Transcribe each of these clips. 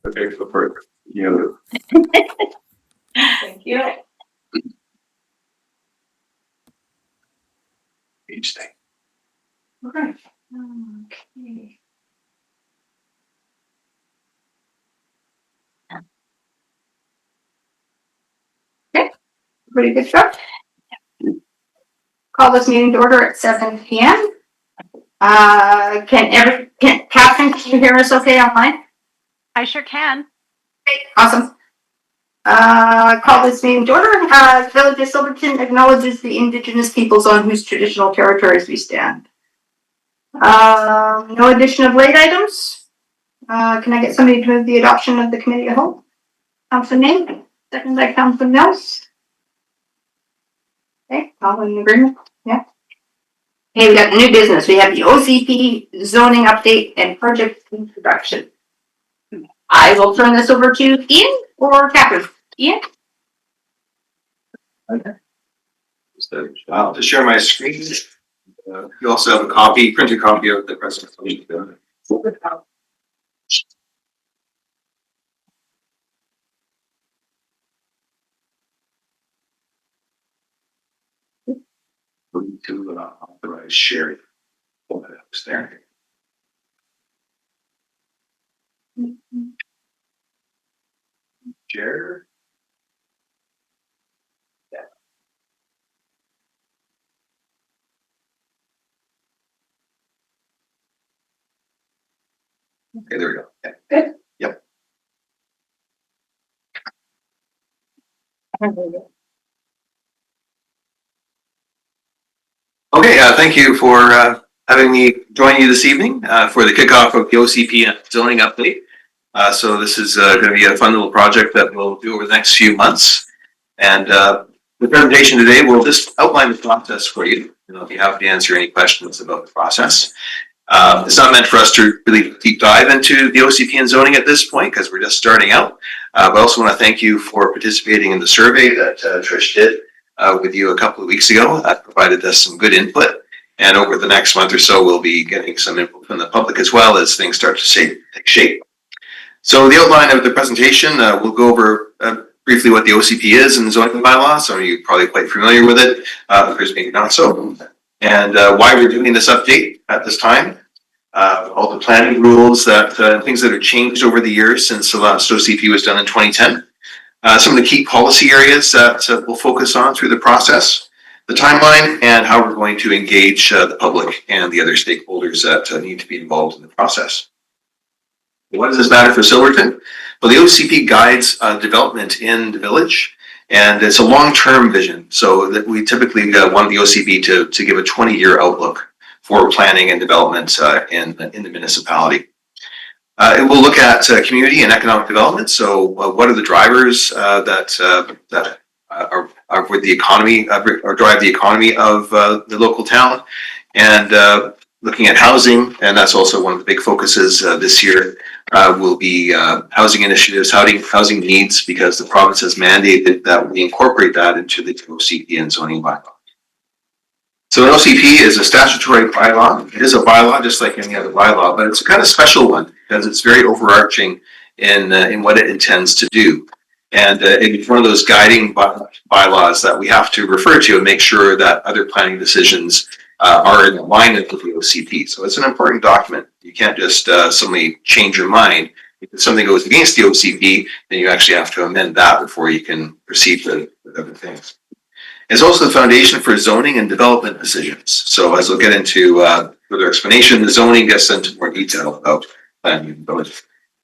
Okay, so for you. Thank you. Each thing. Okay. Okay. Okay, pretty good stuff. Call this meeting to order at 7 p.m. Catherine, can you hear us okay online? I sure can. Awesome. Call this meeting to order. Village of Silverton acknowledges the Indigenous peoples on whose traditional territories we stand. No addition of late items. Can I get somebody to move the adoption of the committee of whole? Councilor Name, second by Councilor Mills. Okay, all in agreement? Yeah. Okay, we got new business. We have the OCP zoning update and project introduction. I will turn this over to Ian or Catherine. Ian? Okay. So I'll just share my screen. You also have a copy, printed copy of the presentation. To authorize sharing. Oh, that was there. Share. Yeah. Okay, there we go. Yeah. Good. Yep. Okay, thank you for having me join you this evening for the kickoff of the OCP zoning update. So this is going to be a fun little project that we'll do over the next few months. And the presentation today will just outline the process for you. I'll be happy to answer any questions about the process. It's not meant for us to really deep dive into the OCP and zoning at this point because we're just starting out. But I also want to thank you for participating in the survey that Trish did with you a couple of weeks ago. That provided us some good input. And over the next month or so, we'll be getting some input from the public as well as things start to take shape. So the outline of the presentation, we'll go over briefly what the OCP is and the zoning bylaw. Some of you are probably quite familiar with it, others maybe not so. And why we're doing this update at this time. All the planning rules that things that have changed over the years since the last OCP was done in 2010. Some of the key policy areas that we'll focus on through the process, the timeline, and how we're going to engage the public and the other stakeholders that need to be involved in the process. What does this matter for Silverton? Well, the OCP guides development in the village, and it's a long-term vision. So that we typically want the OCP to give a 20-year outlook for planning and development in the municipality. It will look at community and economic development. So what are the drivers that are with the economy or drive the economy of the local town, and looking at housing, and that's also one of the big focuses this year. Will be housing initiatives, housing needs, because the province has mandated that we incorporate that into the OCP and zoning bylaw. So an OCP is a statutory bylaw. It is a bylaw just like any other bylaw, but it's a kind of special one because it's very overarching in what it intends to do. And it's one of those guiding bylaws that we have to refer to and make sure that other planning decisions are in alignment with the OCP. So it's an important document. You can't just suddenly change your mind. If something goes against the OCP, then you actually have to amend that before you can proceed with other things. It's also the foundation for zoning and development decisions. So as we'll get into further explanation, the zoning gets into more detail about planning and building.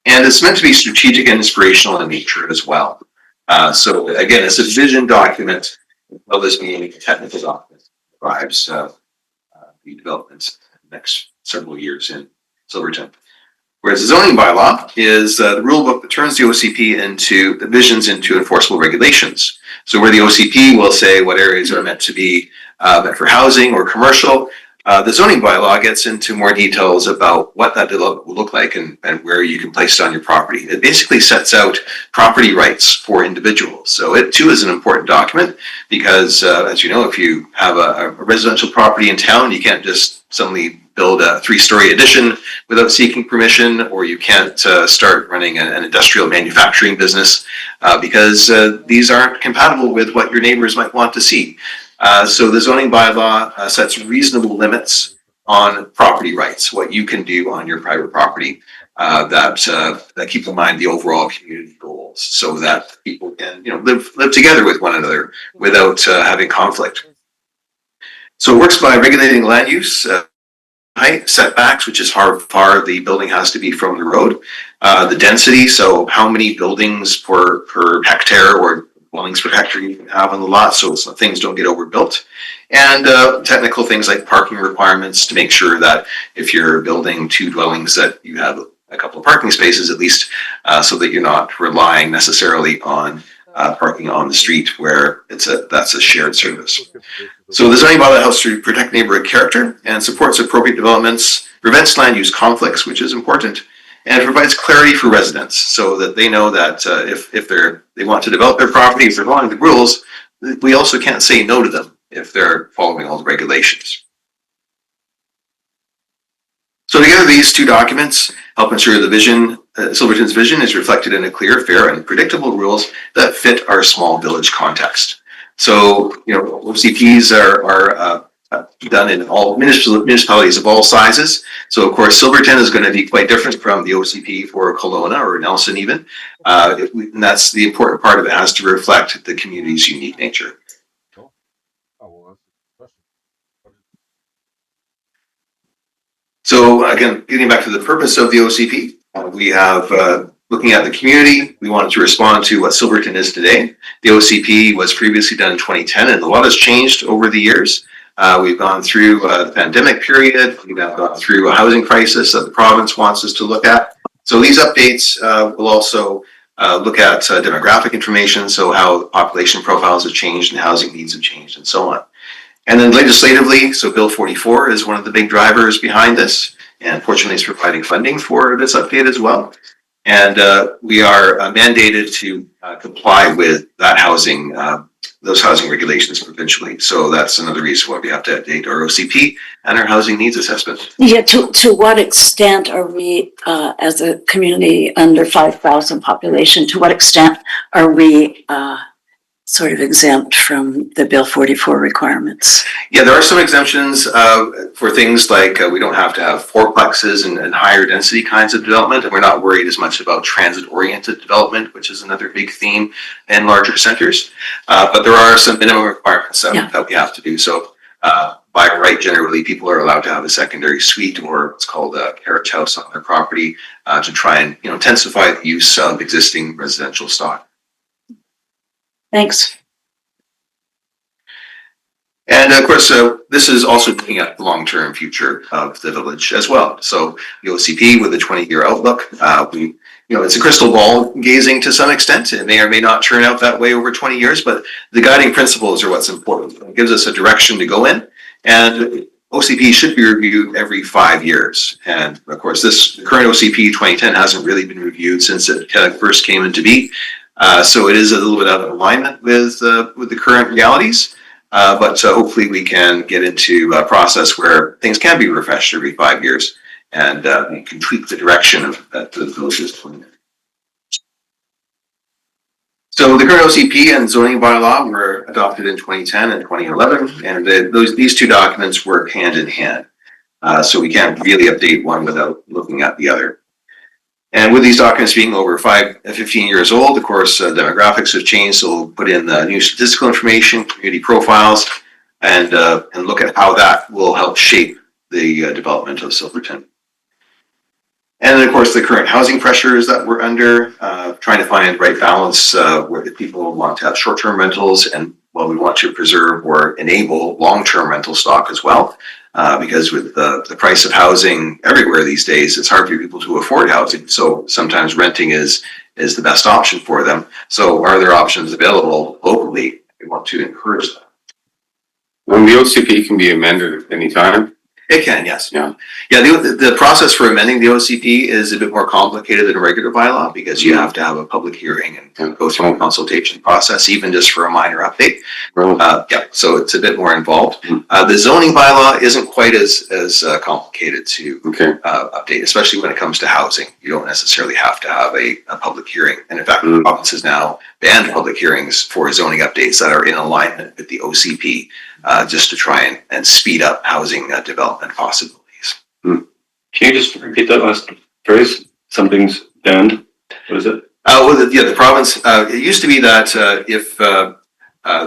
And it's meant to be strategic and inspirational in nature as well. So again, it's a vision document, as well as being a technical document that drives the developments in the next several years in Silverton. Whereas the zoning bylaw is the rule book that turns the OCP into the visions into enforceable regulations. So where the OCP will say what areas are meant to be meant for housing or commercial, The zoning bylaw gets into more details about what that development will look like and where you can place it on your property. It basically sets out property rights for individuals. So it too is an important document because, as you know, if you have a residential property in town, you can't just suddenly build a 3-story addition without seeking permission, or you can't start running an industrial manufacturing business because these aren't compatible with what your neighbors might want to see. So the zoning bylaw sets reasonable limits on property rights, what you can do on your private property that keep in mind the overall community goals, so that people can live together with one another without having conflict. So it works by regulating land use. Height setbacks, which is how far the building has to be from the road, the density, so how many buildings per hectare or dwellings per hectare you can have on the lot, so things don't get overbuilt, and technical things like parking requirements to make sure that if you're building 2 dwellings that you have a couple of parking spaces at least, so that you're not relying necessarily on parking on the street where that's a shared service. So the zoning bylaw helps to protect neighborhood character and supports appropriate developments, prevents land use conflicts, which is important, and provides clarity for residents so that they know that if they want to develop their property, if they're following the rules, we also can't say no to them if they're following all the regulations. So together, these 2 documents help ensure the vision, Silverton's vision, is reflected in a clear, fair, and predictable rules that fit our small village context. So, OCPs are done in all municipalities of all sizes. So, of course, Silverton is going to be quite different from the OCP for Kelowna or Nelson even. And that's the important part of it. It has to reflect the community's unique nature. So again, getting back to the purpose of the OCP, we have looking at the community. We wanted to respond to what Silverton is today. The OCP was previously done in 2010, and a lot has changed over the years. We've gone through the pandemic period. We've gone through a housing crisis that the province wants us to look at. So these updates will also look at demographic information, so how population profiles have changed and housing needs have changed and so on. And then legislatively, so Bill 44 is one of the big drivers behind this, and fortunately is providing funding for this update as well. And we are mandated to comply with that housing, those housing regulations provincially. So that's another reason why we have to update our OCP and our housing needs assessment. Yeah, to what extent are we, as a community under 5,000 population, to what extent are we sort of exempt from the Bill 44 requirements? Yeah, there are some exemptions for things like we don't have to have fourplexes and higher density kinds of development, and we're not worried as much about transit-oriented development, which is another big theme in larger centers. But there are some minimum requirements that we have to do. So by right, generally, people are allowed to have a secondary suite or what's called a carriage house on their property to try and intensify the use of existing residential stock. Thanks. And of course, this is also looking at the long-term future of the village as well. So the OCP with the 20-year outlook, it's a crystal ball gazing to some extent. It may or may not turn out that way over 20 years, but the guiding principles are what's important. It gives us a direction to go in, and OCP should be reviewed every 5 years. And of course, the current OCP 2010 hasn't really been reviewed since it first came into being. So it is a little bit out of alignment with the current realities. But hopefully we can get into a process where things can be refreshed every 5 years, and we can tweak the direction of that the village is going in. So the current OCP and zoning bylaw were adopted in 2010 and 2011, and these 2 documents work hand in hand. So we can't really update one without looking at the other. And with these documents being over 15 years old, of course, demographics have changed. So we'll put in the new statistical information, community profiles, and look at how that will help shape the development of Silverton. And then, of course, the current housing pressures that we're under, trying to find the right balance where people want to have short-term rentals, and we want to preserve or enable long-term rental stock as well. Because with the price of housing everywhere these days, it's hard for people to afford housing. So sometimes renting is the best option for them. So are there options available locally? We want to encourage that. The OCP can be amended at any time. It can, yes. Yeah. Yeah, the process for amending the OCP is a bit more complicated than a regular bylaw because you have to have a public hearing and go through a consultation process, even just for a minor update. Really? Yeah, so it's a bit more involved. The zoning bylaw isn't quite as complicated to Okay. update, especially when it comes to housing. You don't necessarily have to have a public hearing. And in fact, the province has now banned public hearings for zoning updates that are in alignment with the OCP, just to try and speed up housing development possibilities. Can you just repeat that last phrase? Something's banned? What is it? Well, the province, it used to be that if the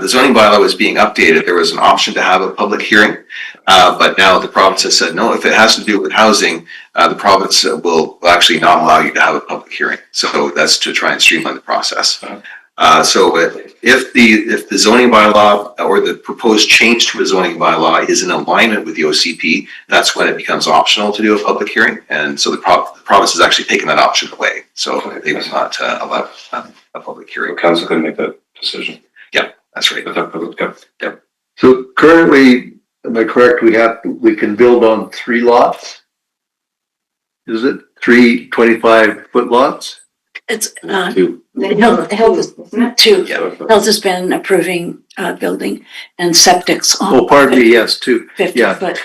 zoning bylaw was being updated, there was an option to have a public hearing. But now the province has said, no, if it has to do with housing, the province will actually not allow you to have a public hearing. So that's to try and streamline the process. So if the zoning bylaw or the proposed change to a zoning bylaw is in alignment with the OCP, that's when it becomes optional to do a public hearing. And so the province has actually taken that option away. So they will not allow a public hearing. Council can make that decision. Yeah, that's right. Yep. So currently, am I correct, we can build on 3 lots? Is it 3 25-foot lots? It's, Two. Health is, two, Yeah. Health has been approving, building and septic's Oh, on pardon me, yes, 2. 50 yeah. foot.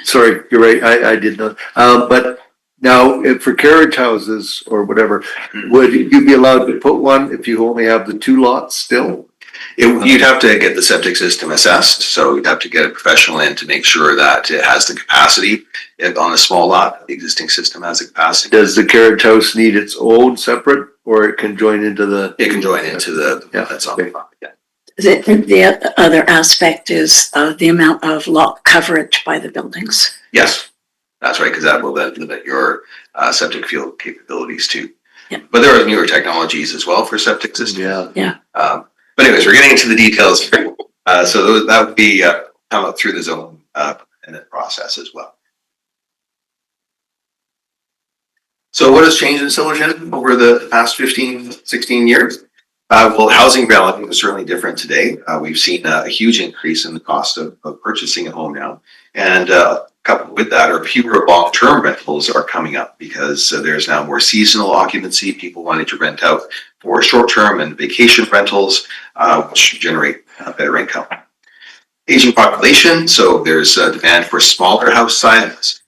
Sorry, you're right, I did not. But now, for carriage houses or whatever, would you be allowed to put one if you only have the 2 lots still? You'd have to get the septic system assessed, so you'd have to get a professional in to make sure that it has the capacity. On a small lot, the existing system has the capacity. Does the carriage house need its own separate, or it can join into the? It can join into the, Yeah, that's on the property, yeah. The other aspect is, the amount of lot coverage by the buildings. Yes, that's right, because that will then limit your septic field capabilities too. Yeah. But there are newer technologies as well for septic systems. Yeah. But anyways, we're getting into the details here. So that would be come up through the zone and the process as well. So what has changed in Silverton over the past 15, 16 years? Well, housing development is certainly different today. We've seen a huge increase in the cost of purchasing a home now. And coupled with that, or fewer long-term rentals are coming up because there's now more seasonal occupancy, people wanting to rent out for short-term and vacation rentals, which generate better income. Aging population, so there's a demand for smaller house sizes,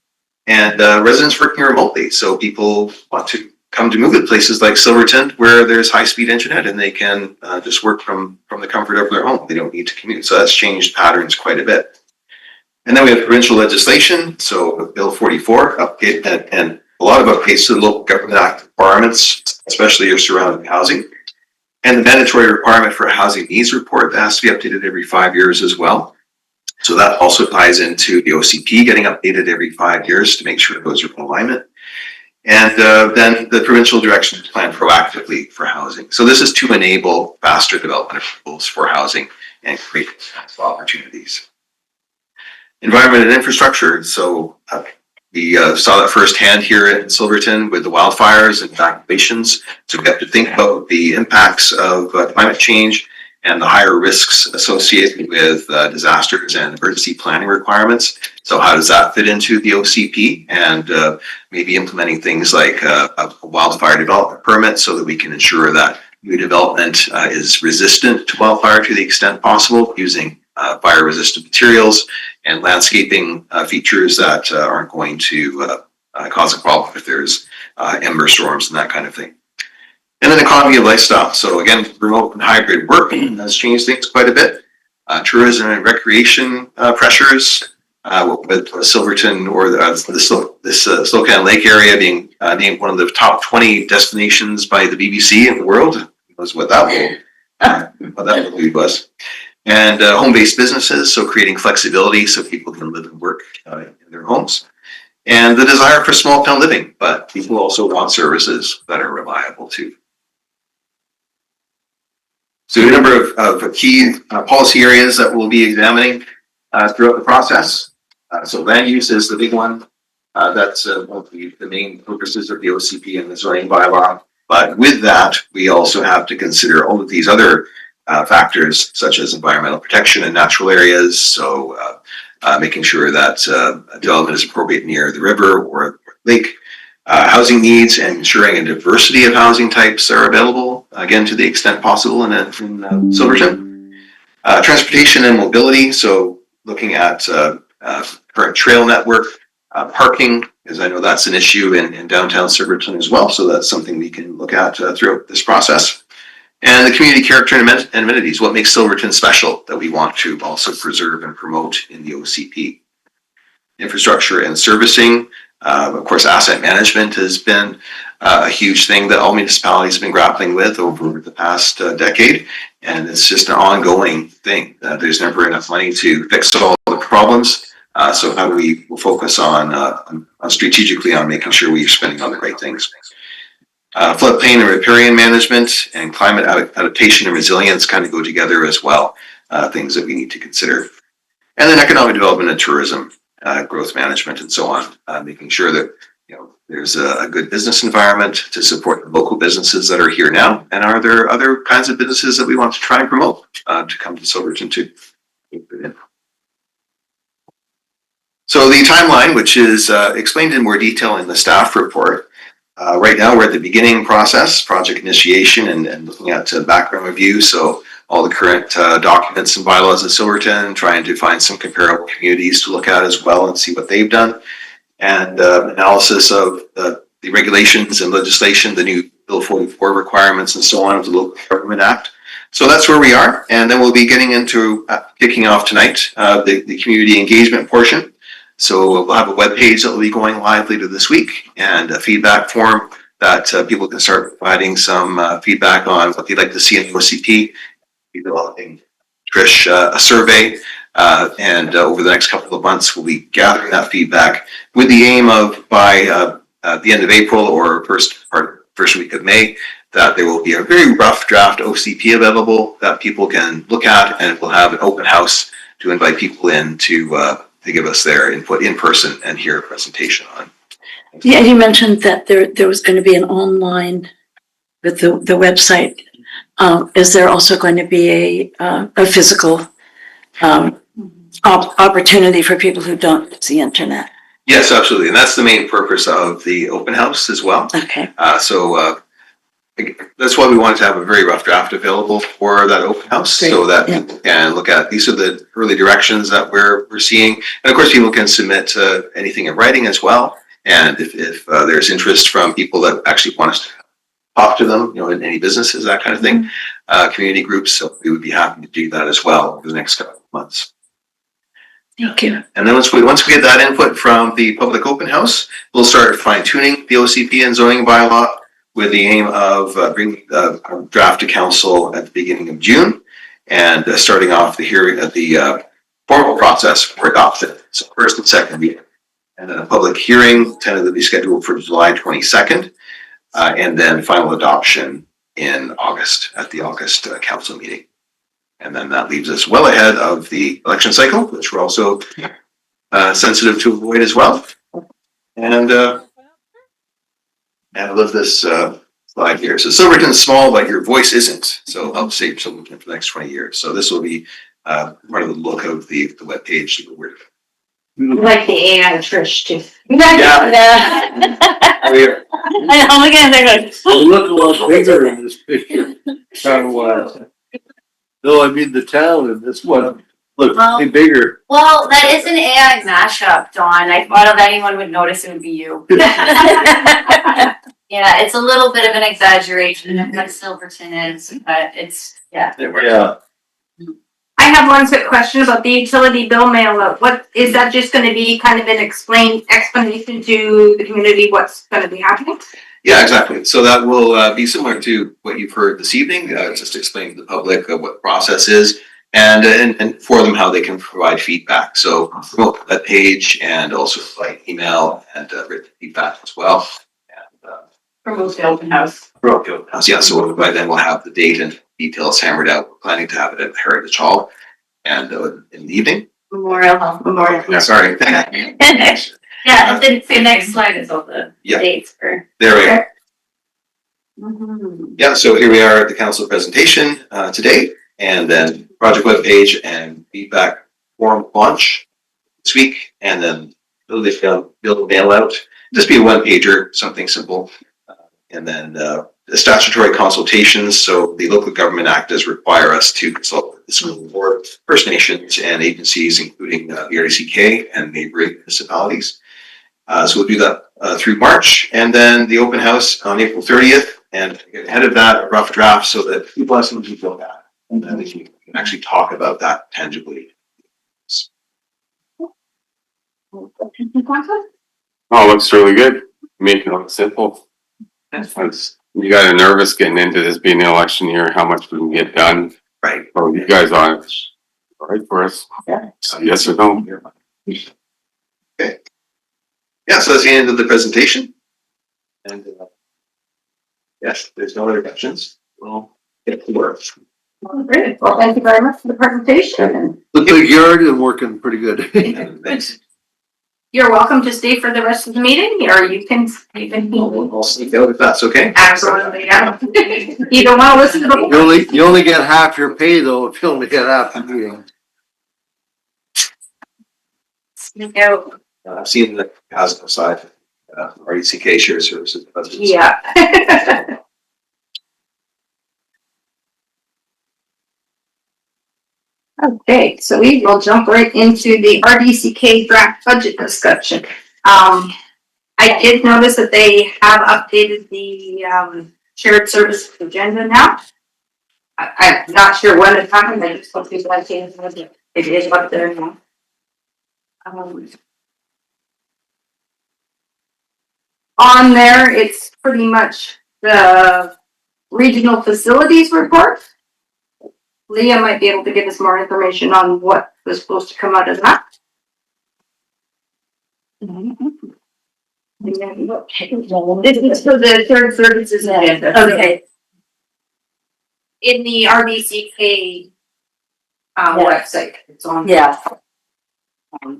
and residents working remotely. So people want to come to move at places like Silverton where there's high-speed internet and they can just work from the comfort of their home. They don't need to commute. So that's changed patterns quite a bit. And then we have provincial legislation, so Bill 44, update and a lot of updates to the local government act requirements, especially your surrounding housing. And the mandatory requirement for a housing needs report that has to be updated every 5 years as well. So that also ties into the OCP getting updated every 5 years to make sure those are in alignment. And then the provincial direction to plan proactively for housing. So this is to enable faster development approvals for housing and create opportunities. Environment and infrastructure. So we saw that firsthand here in Silverton with the wildfires and evacuations. So we have to think about the impacts of climate change and the higher risks associated with disasters and emergency planning requirements. So how does that fit into the OCP? And maybe implementing things like a wildfire development permit so that we can ensure that new development is resistant to wildfire to the extent possible, using fire resistant materials and landscaping features that aren't going to cause a problem if there's ember storms and that kind of thing. And then economy of lifestyle. So again, remote and hybrid work has changed things quite a bit. Tourism and recreation pressures with Silverton or this Slocan Lake area being named one of the top 20 destinations by the BBC in the world. Who knows what that will lead us. And home-based businesses, so creating flexibility so people can live and work in their homes. And the desire for small town living, but people also want services that are reliable too. So a number of key policy areas that we'll be examining throughout the process. So land use is the big one. That's one of the main purposes of the OCP and the zoning bylaw. But with that, we also have to consider all of these other factors such as environmental protection in natural areas. So making sure that development is appropriate near the river or lake. Housing needs and ensuring a diversity of housing types are available, again, to the extent possible in Silverton. Transportation and mobility, so looking at current trail network, parking, because I know that's an issue in downtown Silverton as well, so that's something we can look at throughout this process. And the community character and amenities, what makes Silverton special that we want to also preserve and promote in the OCP. Infrastructure and servicing, of course, asset management has been a huge thing that all municipalities have been grappling with over the past decade. And it's just an ongoing thing. There's never enough money to fix all the problems. So how do we focus on strategically on making sure we're spending on the right things? Floodplain and riparian management and climate adaptation and resilience kind of go together as well. Things that we need to consider. And then economic development and tourism, growth management and so on, making sure that there's a good business environment to support the local businesses that are here now. And are there other kinds of businesses that we want to try and promote to come to Silverton too? So the timeline, which is explained in more detail in the staff report, right now we're at the beginning process, project initiation and looking at background review. So all the current documents and bylaws in Silverton, trying to find some comparable communities to look at as well and see what they've done. And analysis of the regulations and legislation, the new Bill 44 requirements and so on of the Local Government Act. So that's where we are. And then we'll be getting into kicking off tonight, the community engagement portion. So we'll have a webpage that will be going live later this week and a feedback form that people can start providing some feedback on what they'd like to see in the OCP. Be developing Trish a survey, and over the next couple of months we'll be gathering that feedback with the aim of by the end of April or first week of May that there will be a very rough draft OCP available that people can look at, and we'll have an open house to invite people in to give us their input in person and hear a presentation on. Yeah, you mentioned that there was going to be an online with the website. Is there also going to be a physical opportunity for people who don't use the internet? Yes, absolutely. And that's the main purpose of the open house as well. Okay. So that's why we wanted to have a very rough draft available for that open house. Great. So that people can look at, these are the early directions that we're seeing. And of course, people can submit anything in writing as well. And if there's interest from people that actually want us to talk to them, in any businesses, that kind of thing, community groups, so we would be happy to do that as well over the next couple of months. Thank you. And then once we get that input from the public open house, we'll start fine tuning the OCP and zoning bylaw with the aim of bringing a draft to council at the beginning of June and starting off the hearing at the formal process for adoption. So first and second reading, and then a public hearing tentatively scheduled for July 22nd. And then final adoption in August at the August council meeting. And then that leaves us well ahead of the election cycle, which we're also sensitive to avoid as well. And I love this slide here. So Silverton's small, but your voice isn't. So help save Silverton for the next 20 years. So this will be part of the look of the webpage. I like the AI Trish too. Here. Oh, again, they're good. Look a lot bigger in this picture. No, I mean the town in this one looks way bigger. Well, that is an AI mashup, Dawn. I thought if anyone would notice, it would be you. Yeah, it's a little bit of an exaggeration of what Silverton is, but it's, yeah. Yeah. I have one quick question about the utility bill mail out. What is that just going to be kind of an explanation to the community what's going to be happening? Yeah, exactly. So that will be similar to what you've heard this evening, just explaining to the public what the process is and for them how they can provide feedback. So promote that page and also like email and written feedback as well. And, Promote the open house. promote the open house. Yeah, so by then we'll have the date and details hammered out. We're planning to have it at Heritage Hall and in the evening. Memorial Hall. Memorial. Yeah, sorry. Yeah, and then the next slide is all the dates for. There we go. Mm-hmm. Yeah, so here we are at the council presentation today, and then project webpage and feedback form launch this week, and then build a mail out. Just be a one pager, something simple. And then the statutory consultations. So the Local Government Act does require us to consult with the school board, First Nations, and agencies, including the RDCK and neighboring municipalities. So we'll do that through March, and then the open house on April 30th, and ahead of that, a rough draft so that people have something to look at, and then we can actually talk about that tangibly. Oh, looks really good. Make it look simple. You guys are nervous getting into this being the election year, how much we can get done. Right. Oh, you guys on it. All right for us? Yeah. Yes or no? Okay. Yeah, so that's the end of the presentation. And yes, there's no other questions. We'll get to work. Great. Well, thank you very much for the presentation. The big yard is working pretty good. Thanks. You're welcome to stay for the rest of the meeting, or you can. I'll sneak out if that's okay. Absolutely, yeah. You don't want to listen to the. You only get half your pay though, if you only get half the meeting. No. I've seen the positive side, RDCK shared services. Yeah. Okay, so we will jump right into the RDCK draft budget discussion. I did notice that they have updated the shared service agenda now. I'm not sure when it's happened, I just hope people have changed it. It is up there now. On there, it's pretty much the regional facilities report. Leah might be able to give us more information on what was supposed to come out of that. This is for the shared services agenda. Okay. In the RDCK website, it's on. Yeah. Is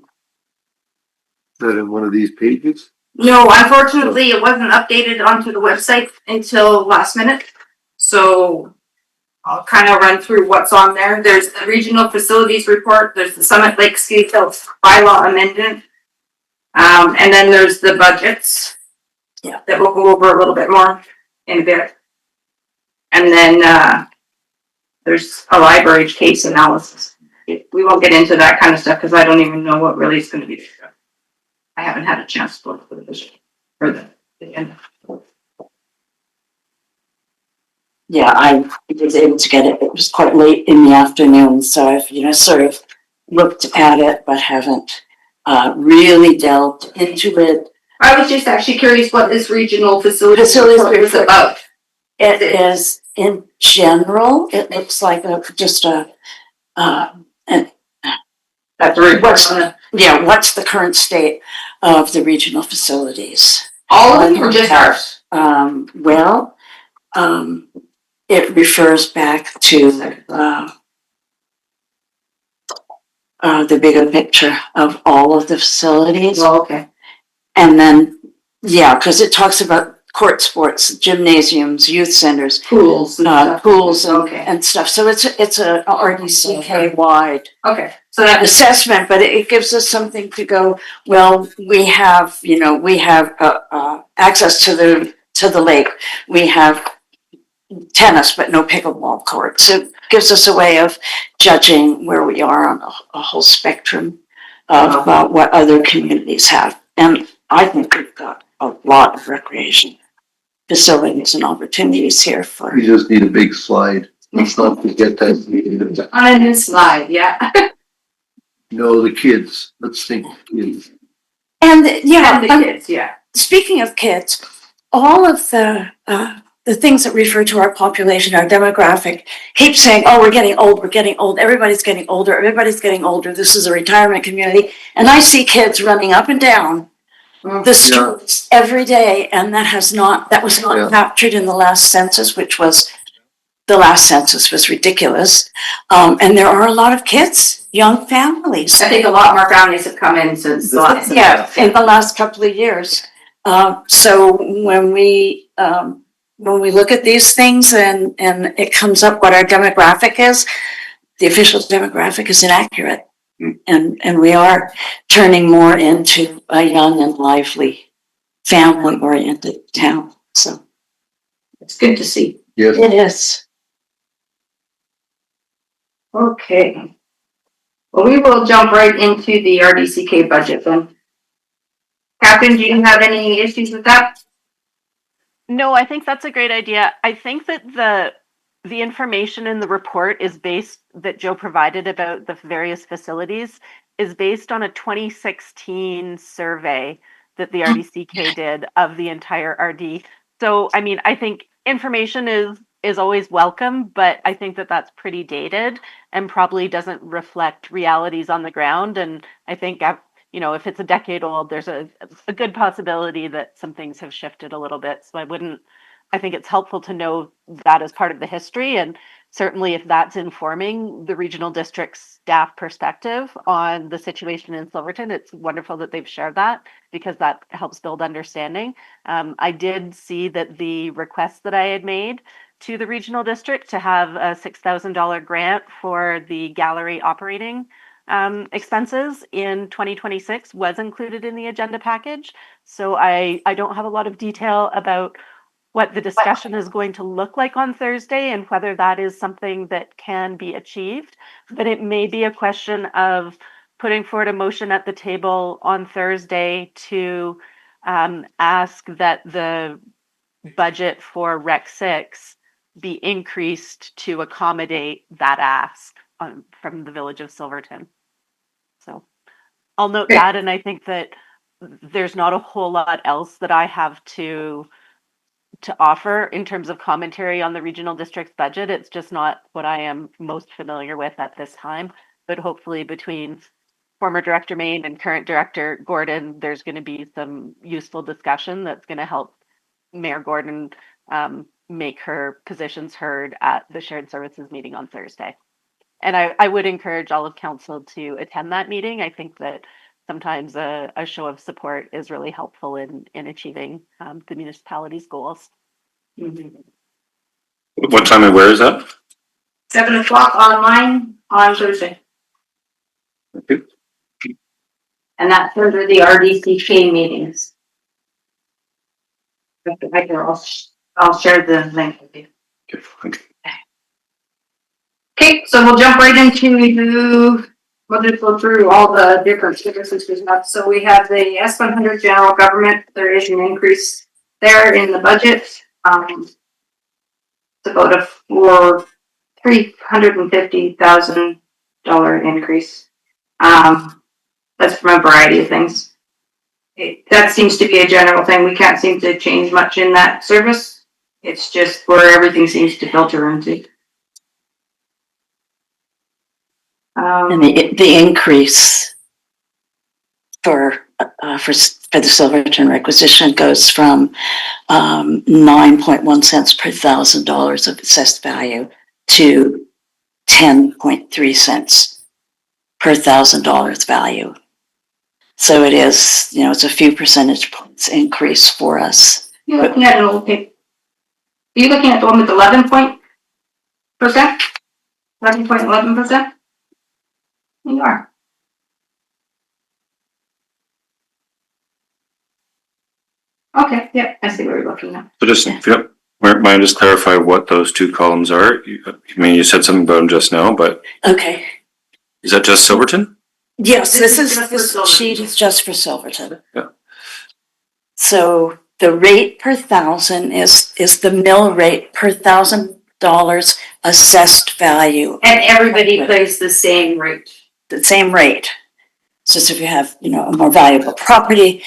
that in one of these pages? No, unfortunately, it wasn't updated onto the website until last minute. So I'll kind of run through what's on there. There's the regional facilities report. There's the Summit Lake Ski Hills bylaw amendment. And then there's the budgets. Yeah. That we'll go over a little bit more in a bit. And then there's a library case analysis. We won't get into that kind of stuff because I don't even know what really is going to be there. I haven't had a chance to look for the vision or the end. Yeah, I was able to get it. It was quite late in the afternoon, so I've, sort of looked at it, but haven't really delved into it. I was just actually curious what this regional facility Facilities report was report. about. It is, in general, it looks like what's the current state of the regional facilities? All of them or just ours? It refers back to the bigger picture of all of the facilities. Oh, okay. And then, because it talks about court sports, gymnasiums, youth centers, Pools. pools Okay. and stuff. So it's a RDCK wide Okay. So that was assessment, but it gives us something to go, well, we have access to the lake. We have tennis, but no pickleball court. So it gives us a way of judging where we are on a whole spectrum of what other communities have. And I think we've got a lot of recreation facilities and opportunities here for. We just need a big slide. Let's not forget that. on a new slide, yeah. No, the kids. Let's think kids. And And the kids, yeah. speaking of kids, all of the things that refer to our population, our demographic, keep saying, oh, we're getting old, everybody's getting older, this is a retirement community. And I see kids running up and down the streets every day, and that was not captured in the last census, the last census was ridiculous. And there are a lot of kids, young families. I think a lot more families have come in since the last. Yeah, in the last couple of years. So when we look at these things and it comes up what our demographic is, the official demographic is inaccurate. And we are turning more into a young and lively, family-oriented town, so It's good to see. Yes. it is. Okay. Well, we will jump right into the RDCK budget then. Catherine, do you have any issues with that? No, I think that's a great idea. I think that the information in the report is based that Joe provided about the various facilities is based on a 2016 survey that the RDCK did of the entire RD. So, I mean, I think information is always welcome, but I think that that's pretty dated and probably doesn't reflect realities on the ground. And I think if it's a decade old, there's a good possibility that some things have shifted a little bit. So I think it's helpful to know that as part of the history. And certainly if that's informing the regional district's staff perspective on the situation in Silverton, it's wonderful that they've shared that because that helps build understanding. I did see that the request that I had made to the regional district to have a $6,000 grant for the gallery operating expenses in 2026 was included in the agenda package. So I don't have a lot of detail about what the discussion is going to look like on Thursday and whether that is something that can be achieved. But it may be a question of putting forward a motion at the table on Thursday to ask that the budget for Rec 6 be increased to accommodate that ask from the village of Silverton. So I'll note Okay. that, and I think that there's not a whole lot else that I have to offer in terms of commentary on the regional district's budget. It's just not what I am most familiar with at this time. But hopefully between former Director Main and current Director Gordon, there's going to be some useful discussion that's going to help Mayor Gordon make her positions heard at the shared services meeting on Thursday. And I would encourage all of council to attend that meeting. I think that sometimes a show of support is really helpful in achieving the municipality's goals. What time and where is that? 7 o'clock online on Thursday. Okay. And that's under the RDCK meetings. I'll share the link with you. Okay. Okay, so we'll jump right into, we'll just go through all the different services we have. So we have the S100 general government. There is an increase there in the budget. It's about a $350,000 increase. That's from a variety of things. That seems to be a general thing. We can't seem to change much in that service. It's just where everything seems to filter into. And the increase for the Silverton requisition goes from 9.1 cents per $1,000 of assessed value to 10.3 cents per $1,000 value. So it is, it's a few percentage points increase for us. You're looking at an old paper. Are you looking at the one with 11%? 11.11%? You are. Okay, yeah, I see where you're looking at. So just, if you don't mind, just clarify what those two columns are. You said something about them just now, but Okay. is that just Silverton? Yes, This is just for this Silverton. sheet is just for Silverton. Yeah. So the rate per thousand is the mill rate per $1,000 assessed value. And everybody plays the same rate. The same rate. So if you have, a more valuable property,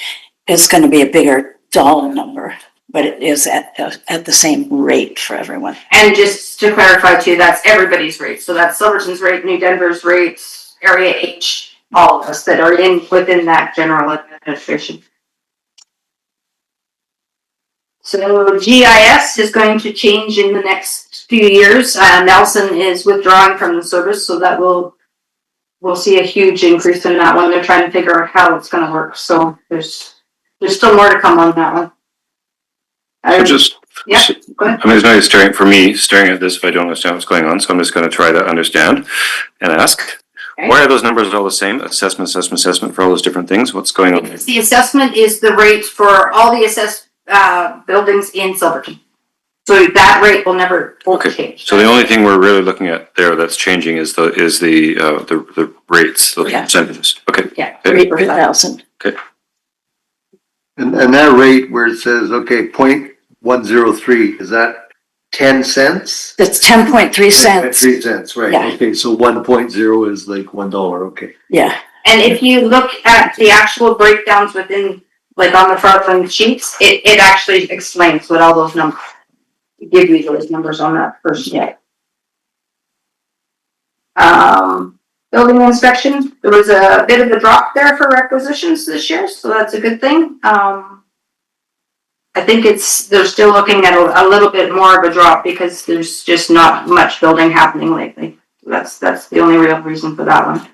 it's going to be a bigger dollar number, but it is at the same rate for everyone. And just to clarify too, that's everybody's rate. So that's Silverton's rate, New Denver's rates, Area H, all of us that are within that general administration. So GIS is going to change in the next few years. Nelson is withdrawing from the service, so that we'll see a huge increase in that one. They're trying to figure out how it's going to work. So there's still more to come on that one. So just, Yeah, go ahead. I mean, there's no staring at this if I don't understand what's going on, so I'm just going to try to understand and ask. Why are those numbers all the same? Assessment for all those different things? What's going on? Because the assessment is the rate for all the assessed, buildings in Silverton. So that rate will never Okay. change. So the only thing we're really looking at there that's changing is the rates, the Yeah. percentages. Okay. Yeah. Rate per thousand. And that rate where it says, okay, 0.103, is that 10 cents? That's 10.3 cents. 3 cents, right, Yeah. okay, so 1.0 is like $1, okay. Yeah. And if you look at the actual breakdowns within, like on the front end sheets, it actually explains what all those numbers, give you those numbers on that first sheet. Building inspection, there was a bit of a drop there for requisitions this year, so that's a good thing. I think they're still looking at a little bit more of a drop because there's just not much building happening lately. That's the only real reason for that one.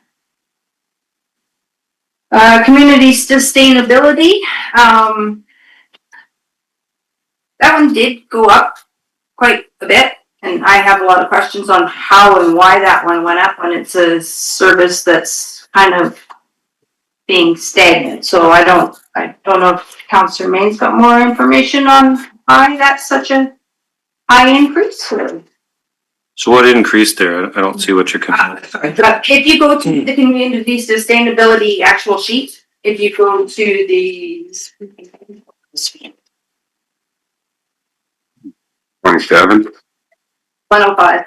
Community sustainability, that one did go up quite a bit. And I have a lot of questions on how and why that one went up when it's a service that's kind of being stagnant. So I don't know if Councillor Main's got more information on why that's such a high increase. So what increased there? I don't see what you're comparing. But if you go to the community sustainability actual sheet, if you go to the 27. 105.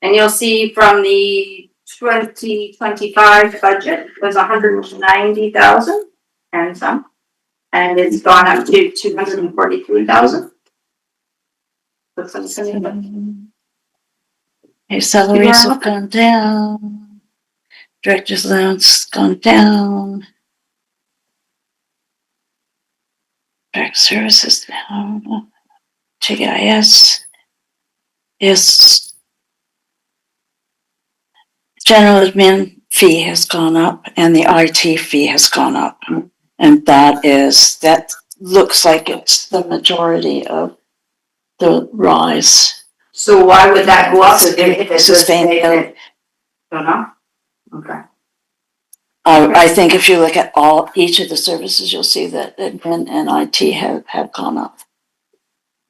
And you'll see from the 2025 budget was 190,000 and some, and it's gone up to 243,000. That's what I'm saying. Hey, salaries have gone down. Director's allowance gone down. Direct services down. TIS is general admin fee has gone up and the IT fee has gone up. And that looks like it's the majority of the rise. So why would that go up if it's Sustainability. Don't know. Okay. I think if you look at each of the services, you'll see that admin and IT have gone up.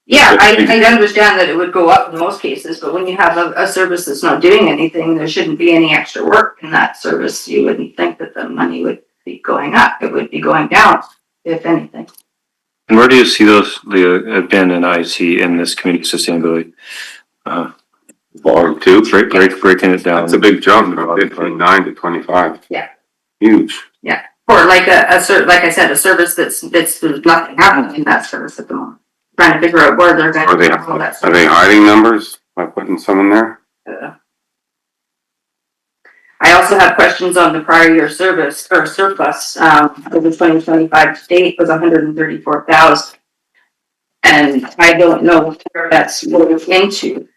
Yeah, I understand that it would go up in most cases, but when you have a service that's not doing anything, there shouldn't be any extra work in that service. You wouldn't think that the money would be going up. It would be going down, if anything. And where do you see those, the admin and IT in this community sustainability? Volume 2. Breaking it down. That's a big jump from 59 to 25. Yeah. Huge. Or like like I said, a service that's there's nothing happening in that service at the moment. Trying to figure out where they're going to all that Are stuff. they hiding numbers by putting some in there? I also have questions on the prior year service or surplus. For the 2025 to date was 134,000. And I don't know where that's going into.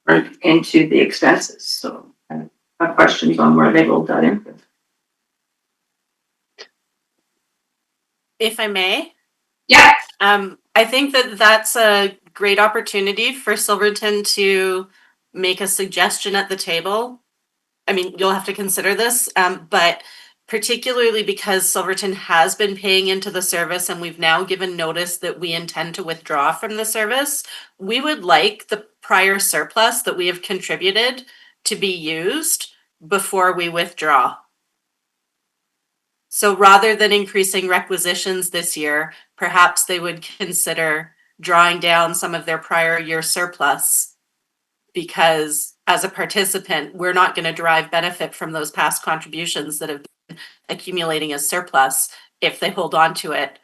Right. Into the expenses. So I have questions on where they rolled that in. If I may, Yeah. I think that that's a great opportunity for Silverton to make a suggestion at the table. I mean, you'll have to consider this, but particularly because Silverton has been paying into the service and we've now given notice that we intend to withdraw from the service, we would like the prior surplus that we have contributed to be used before we withdraw. So rather than increasing requisitions this year, perhaps they would consider drawing down some of their prior year surplus, because as a participant, we're not going to derive benefit from those past contributions that have been accumulating as surplus if they hold on to it.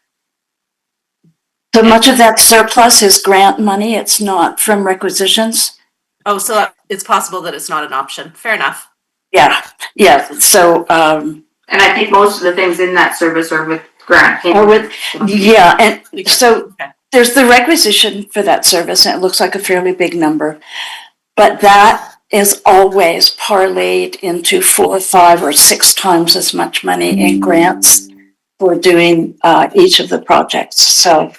So much of that surplus is grant money. It's not from requisitions. Oh, so it's possible that it's not an option. Fair enough. Yeah. So, And I think most of the things in that service are with grant. and so there's the requisition for that service, and it looks like a fairly big number, but that is always parlayed into 4 or 5 or 6 times as much money in grants for doing each of the projects. So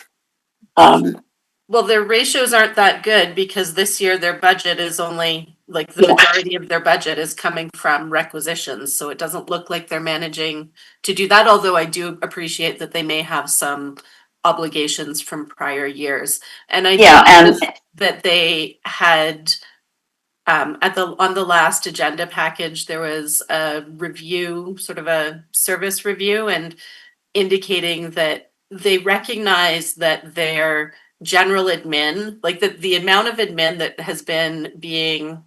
Well, their ratios aren't that good because this year their budget is only, like, the Yeah. majority of their budget is coming from requisitions, so it doesn't look like they're managing to do that, although I do appreciate that they may have some obligations from prior years. And I Yeah, do and- notice that they had on the last agenda package, there was a review, sort of a service review, and indicating that they recognize that their general admin, like the amount of admin that has been being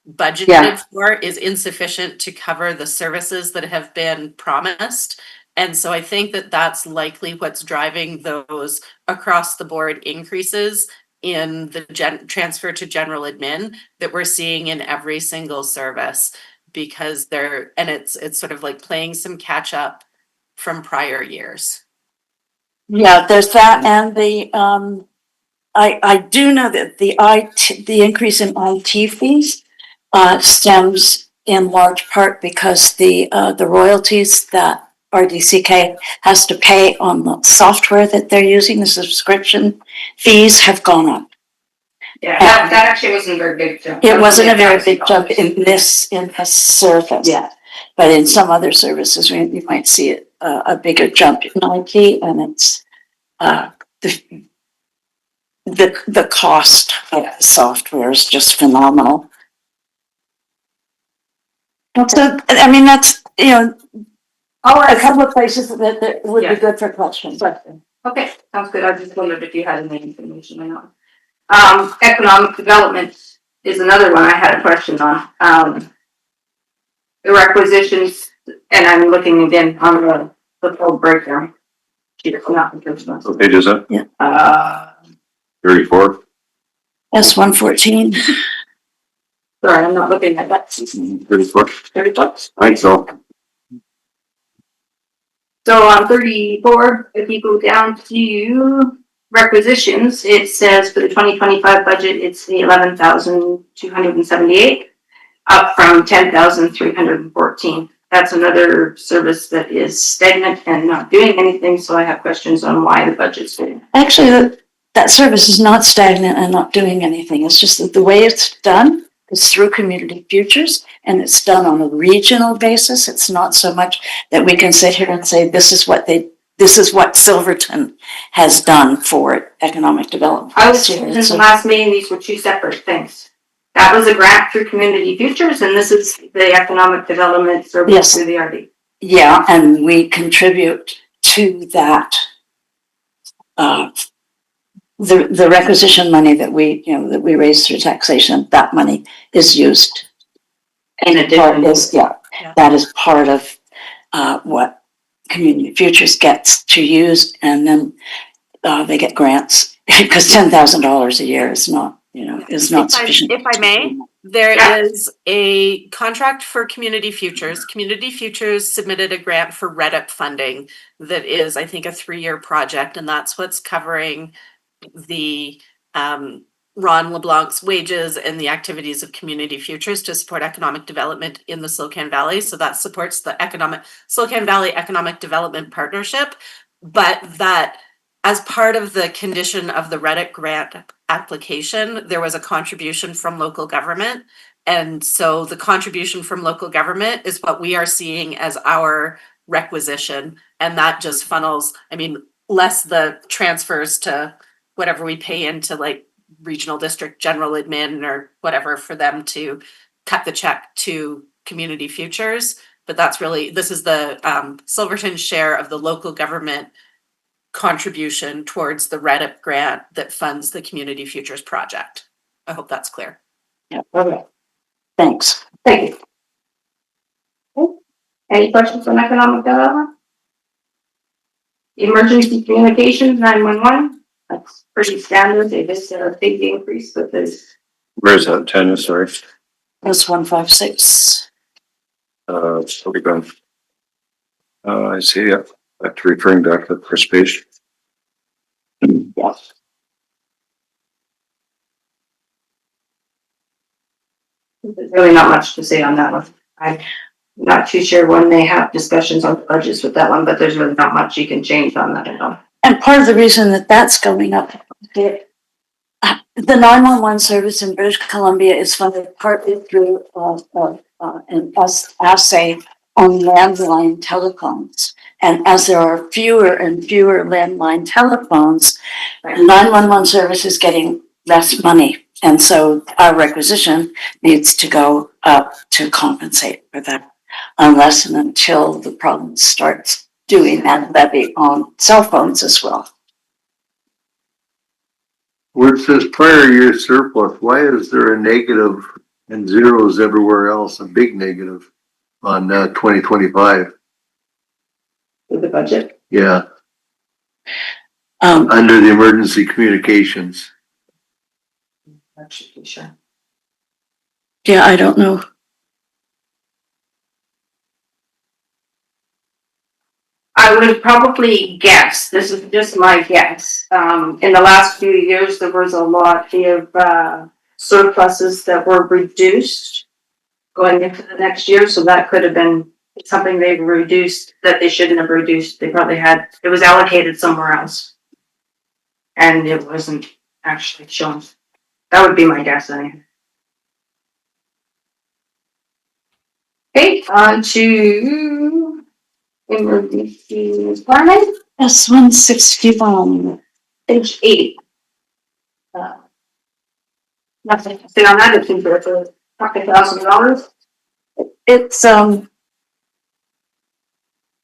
budgeted Yeah. for is insufficient to cover the services that have been promised. And so I think that that's likely what's driving those across the board increases in the transfer to general admin that we're seeing in every single service, because it's sort of like playing some catch up from prior years. Yeah, there's that, and I do know that the increase in IT fees stems in large part because the royalties that RDCK has to pay on the software that they're using, the subscription fees have gone up. Yeah, that actually wasn't a very big jump. It wasn't a very big jump in this service. Yeah. But in some other services, you might see a bigger jump in IT, and it's the cost of the software is just phenomenal. So, I mean, that's, a couple of places that would be good for questions. Okay, sounds good. I just wondered if you had any information or not. Economic development is another one I had a question on. The requisitions, and I'm looking again on the full breakdown. What page is that? 34? S-114. Sorry, I'm not looking at that. 34? 34. I think so. So on 34, if you go down to requisitions, it says for the 2025 budget, it's the 11,278, up from 10,314. That's another service that is stagnant and not doing anything. So I have questions on why the budget's doing. Actually, that service is not stagnant and not doing anything. It's just that the way it's done is through Community Futures, and it's done on a regional basis. It's not so much that we can sit here and say, this is what Silverton has done for economic development. I was in the last meeting, these were two separate things. That was a grant through Community Futures, and this is the economic development service Yes. through the RD. Yeah, and we contribute to that. The requisition money that we raise through taxation, that money is used. In addition. That is part of what Community Futures gets to use, and then they get grants because $10,000 a year is not sufficient. If I may, there Yeah. is a contract for Community Futures. Community Futures submitted a grant for REDIP funding that is, I think, a 3-year project, and that's what's covering the Ron LeBlanc's wages and the activities of Community Futures to support economic development in the Silverton Valley. So that supports the Silverton Valley Economic Development Partnership, but that as part of the condition of the REDIP grant application, there was a contribution from local government. And so the contribution from local government is what we are seeing as our requisition. And that just funnels, less the transfers to whatever we pay into like regional district general admin or whatever for them to cut the check to Community Futures. But this is the Silverton share of the local government contribution towards the REDIP grant that funds the Community Futures project. I hope that's clear. Yeah. Okay. Thanks. Thank you. Okay. Any questions on economic development? Emergency communications, 911. That's pretty standard. They just had a big increase with this. Where's that? 10, sorry. That's 156. It's probably gone. I see, yeah. After referring back to the first page. Yes. There's really not much to say on that one. I'm not too sure when they have discussions on the budgets with that one, but there's really not much you can change on that at all. And part of the reason that that's going up a bit The 911 service in British Columbia is funded partly through an assay on landline telephones. And as there are fewer and fewer landline telephones, the 911 service is getting less money. And so our requisition needs to go up to compensate for that, unless and until the province starts doing that levy on cell phones as well. Where it says prior year surplus, why is there a negative and zeros everywhere else, a big negative on 2025? With the budget. Yeah, Um, under the emergency communications. That should be sure. yeah, I don't know. I would probably guess, this is just my guess, in the last few years, there was a lot of, surpluses that were reduced going into the next year, so that could have been something they've reduced that they shouldn't have reduced. They probably had, it was allocated somewhere else. And it wasn't actually shown. That would be my guess anyway. Okay, on to emergency planning, S-161. page 80. Nothing to say on that, it seems like a $1,000. It's,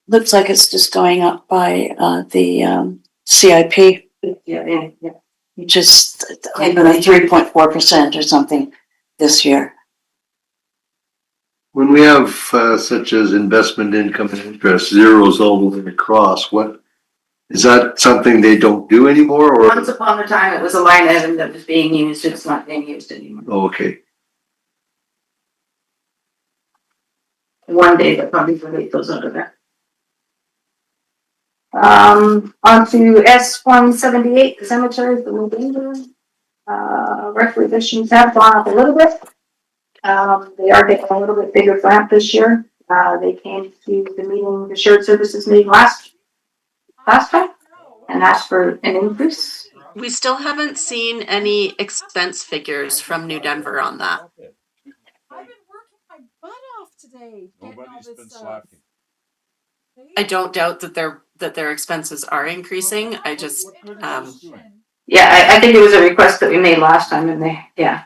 looks like it's just going up by, the, CIP, Yeah. which is 3.4% or something this year. When we have such as investment income and interest, zeros all the way across, what, is that something they don't do anymore or? Once upon a time, it was a line item that was being used, it's not being used anymore. Oh, okay. One day, they'll probably delete those out of there. On to S-178, the cemeteries, the Moving. Requisitions have gone up a little bit. They are getting a little bit bigger grant this year. They came to the meeting, the shared services meeting last time, and asked for an increase. We still haven't seen any expense figures from New Denver on that. I've been working my butt off today. Nobody's been slacking. I don't doubt that their expenses are increasing. I just Yeah, I think it was a request that we made last time, and Yeah.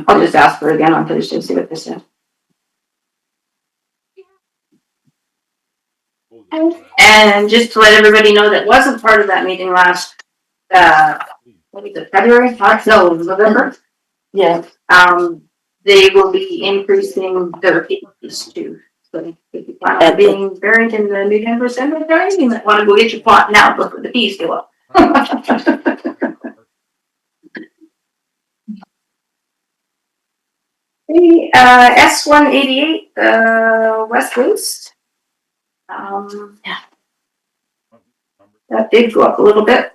I'll just ask for it again on Thursday, see what they said. And just to let everybody know that wasn't part of that meeting last, what is it, February, March, no, November? Yeah. They will be increasing their fees too. So if you plan on being buried in the New Denver Cemetery, you might wanna go get your plot now before the fees go up. The, S-188, West Coast. Yeah. That did go up a little bit.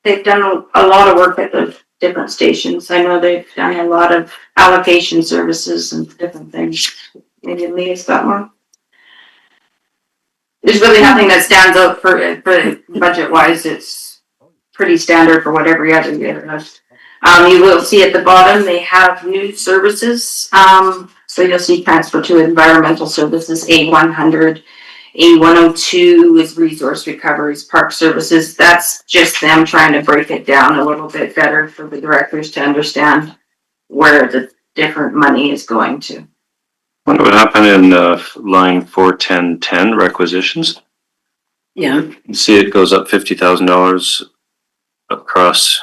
They've done a lot of work at the different stations. I know they've done a lot of allocation services and different things. Maybe Leah's got more. There's really nothing that stands out for budget wise. It's pretty standard for what every other year does. You will see at the bottom, they have new services. So you'll see transfer to environmental services, A100. A102 is resource recoveries, park services. That's just them trying to break it down a little bit better for the directors to understand where the different money is going to. What would happen in line 41010 requisitions? Yeah. You see it goes up $50,000 across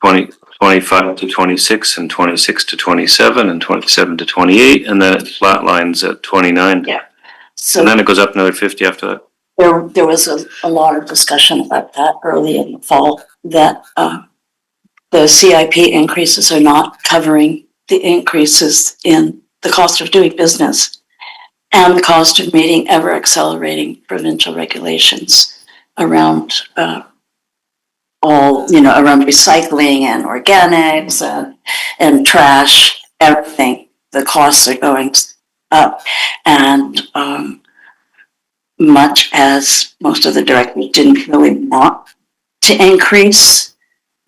25 to 26 and 26 to 27 and 27 to 28, and then it flatlines at 29. Yeah. So And then it goes up another 50 after that. there was a lot of discussion about that early in the fall, that the CIP increases are not covering the increases in the cost of doing business and the cost of meeting ever accelerating provincial regulations around around recycling and organics and trash, everything. The costs are going up, and much as most of the directors didn't really want to increase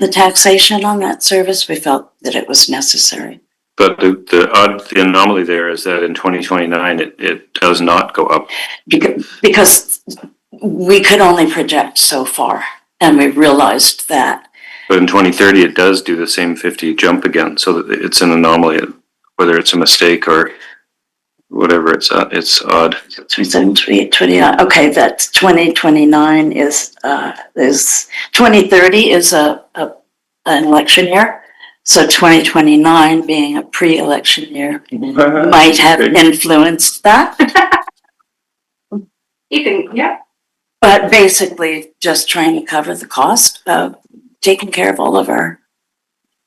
the taxation on that service, we felt that it was necessary. But the anomaly there is that in 2029, it does not go up. Because we could only project so far, and we realized that. But in 2030, it does do the same 50 jump again, so that it's an anomaly, whether it's a mistake or whatever, it's odd. 27, 28, 29, okay, that's 2029 is 2030 is an election year. So 2029 being a pre-election year might have influenced that. You can, yeah. But basically just trying to cover the cost of taking care of all of our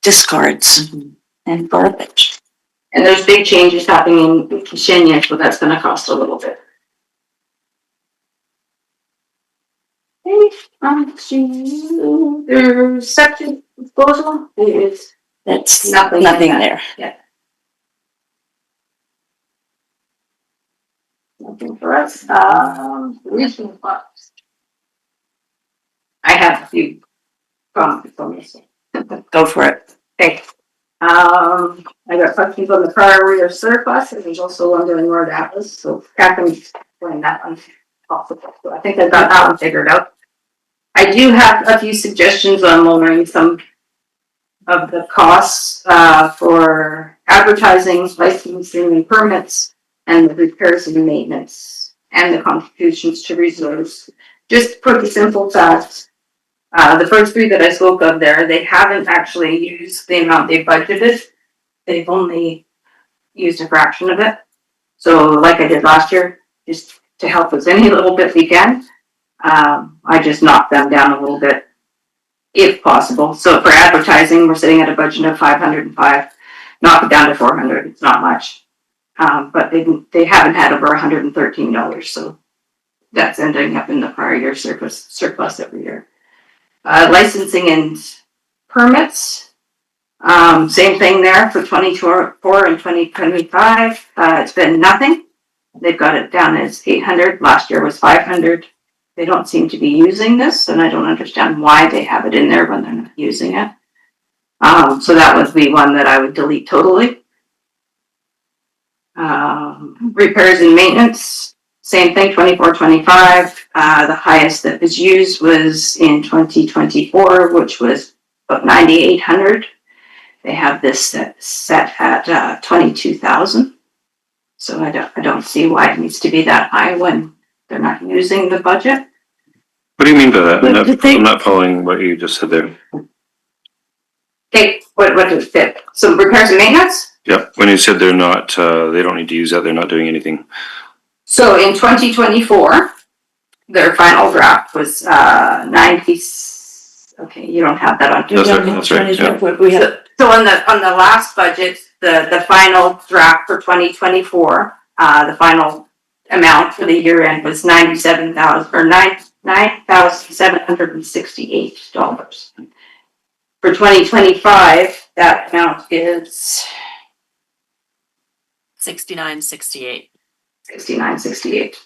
discards and garbage. And there's big changes happening in Kishenia, so that's gonna cost a little bit. Okay, there's septic disposal, it's That's Nothing nothing like there. nothing for us, regional parks. I have a few comments on this. Go for it. Okay. I got questions on the prior year surplus, and there's also one doing North Atlas, so Catherine explained that one possible. So I think I've got that one figured out. I do have a few suggestions on lowering some of the costs, for advertising, licensing and permits, and the repairs and maintenance, and the contributions to reserves. Just for the simple fact, the first three that I spoke of there, they haven't actually used the amount they budgeted. They've only used a fraction of it. So like I did last year, just to help us any little bit we can, I just knocked them down a little bit, if possible. So for advertising, we're sitting at a budget of 505, knock it down to 400, it's not much. But they haven't had over $113, so that's ending up in the prior year surplus every year. Licensing and permits, same thing there for 2024 and 2025. It's been nothing. They've got it down as 800. Last year was 500. They don't seem to be using this, and I don't understand why they have it in there when they're not using it. So that would be one that I would delete totally. Repairs and maintenance, same thing, 24, 25. The highest that was used was in 2024, which was about 9,800. They have this set at 22,000. So I don't see why it needs to be that high when they're not using the budget. What do you mean by that? But did they- I'm not following what you just said there. Okay, what does it fit? So repairs and maintenance? Yeah, when you said they're not, they don't need to use that, they're not doing anything. So in 2024, their final draft was 90. Okay, you don't have that on. That's right, yeah. We have, So on the last budget, the final draft for 2024, the final amount for the year end was $9,768. For 2025, that amount is 6968. 6968.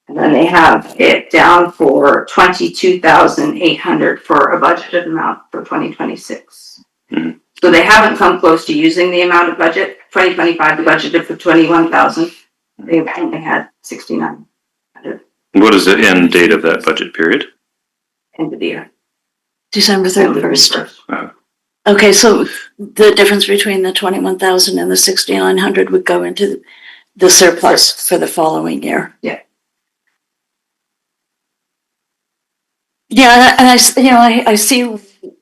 And then they have it down for 22,800 for a budgeted amount for 2026. Mhm. So they haven't come close to using the amount of budget. 2025, they budgeted for 21,000. They've only had 6,900 What is the end date of that budget period? end of the year. December 31st. Okay, so the difference between the 21,000 and the 6,900 would go into the surplus for the following year. Yeah. Yeah, and I see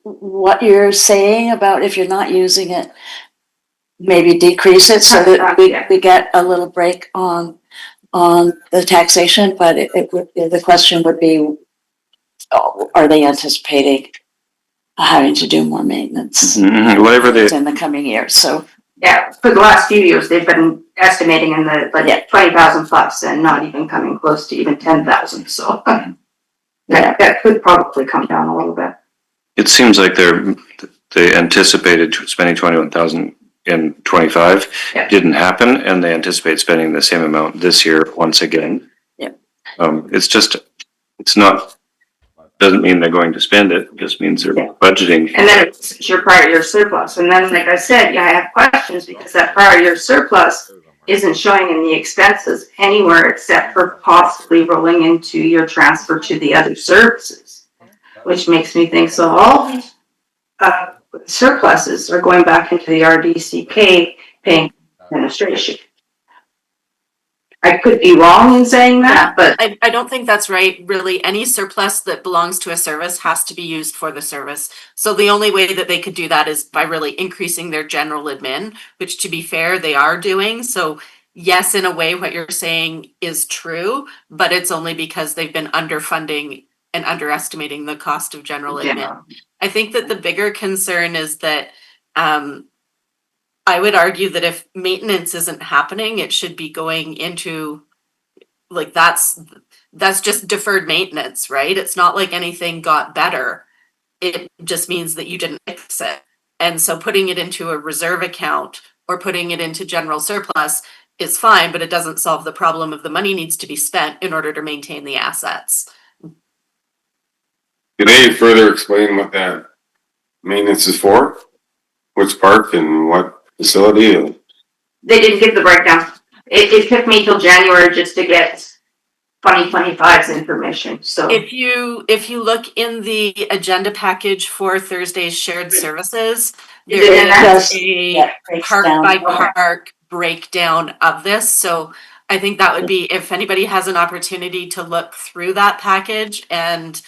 what you're saying about if you're not using it, maybe decrease it so that we get a little break on the taxation, but the question would be, are they anticipating having to do more maintenance Whatever they, in the coming years? So Yeah, for the last few years, they've been estimating in the 20,000 plus and not even coming close to even 10,000. So that could probably come down a little bit. it seems like they anticipated spending 21,000 in 25, Yeah. didn't happen, and they anticipate spending the same amount this year once again. Yeah. It's not doesn't mean they're going to spend it, it just means they're budgeting. And then it's your prior year surplus. And then, like I said, yeah, I have questions because that prior year surplus isn't showing in the expenses anywhere except for possibly rolling into your transfer to the other services, which makes me think, so all these surpluses are going back into the RDCK paying administration. I could be wrong in saying that, but I don't think that's right, really. Any surplus that belongs to a service has to be used for the service. So the only way that they could do that is by really increasing their general admin, which, to be fair, they are doing. So yes, in a way, what you're saying is true, but it's only because they've been underfunding and underestimating the cost of general admin. I think that the bigger concern is that I would argue that if maintenance isn't happening, it should be going into, like, that's just deferred maintenance, right? It's not like anything got better. It just means that you didn't fix it. And so putting it into a reserve account or putting it into general surplus is fine, but it doesn't solve the problem of the money needs to be spent in order to maintain the assets. Can they further explain what that maintenance is for? Which park and what facility? they didn't give the breakdown. It took me till January just to get 2025's information, so. If you look in the agenda package for Thursday's shared services, Is it in there there? is a park by park breakdown of this. So I think that would be, if anybody has an opportunity to look through that package and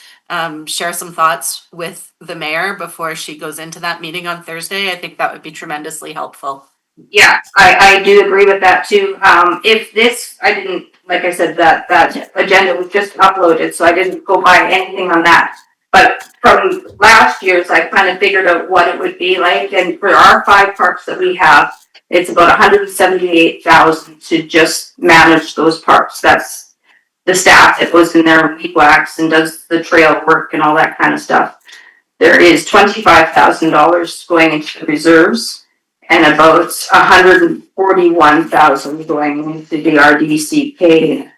share some thoughts with the mayor before she goes into that meeting on Thursday, I think that would be tremendously helpful. Yeah, I do agree with that too. If this, I didn't, like I said, that agenda was just uploaded, so I didn't go by anything on that. But from last year's, I kind of figured out what it would be like, and for our 5 parks that we have, it's about $178,000 to just manage those parks. That's the staff that goes in there and weed whacks and does the trail work and all that kind of stuff. There is $25,000 going into the reserves, and about $141,000 going into the RDCK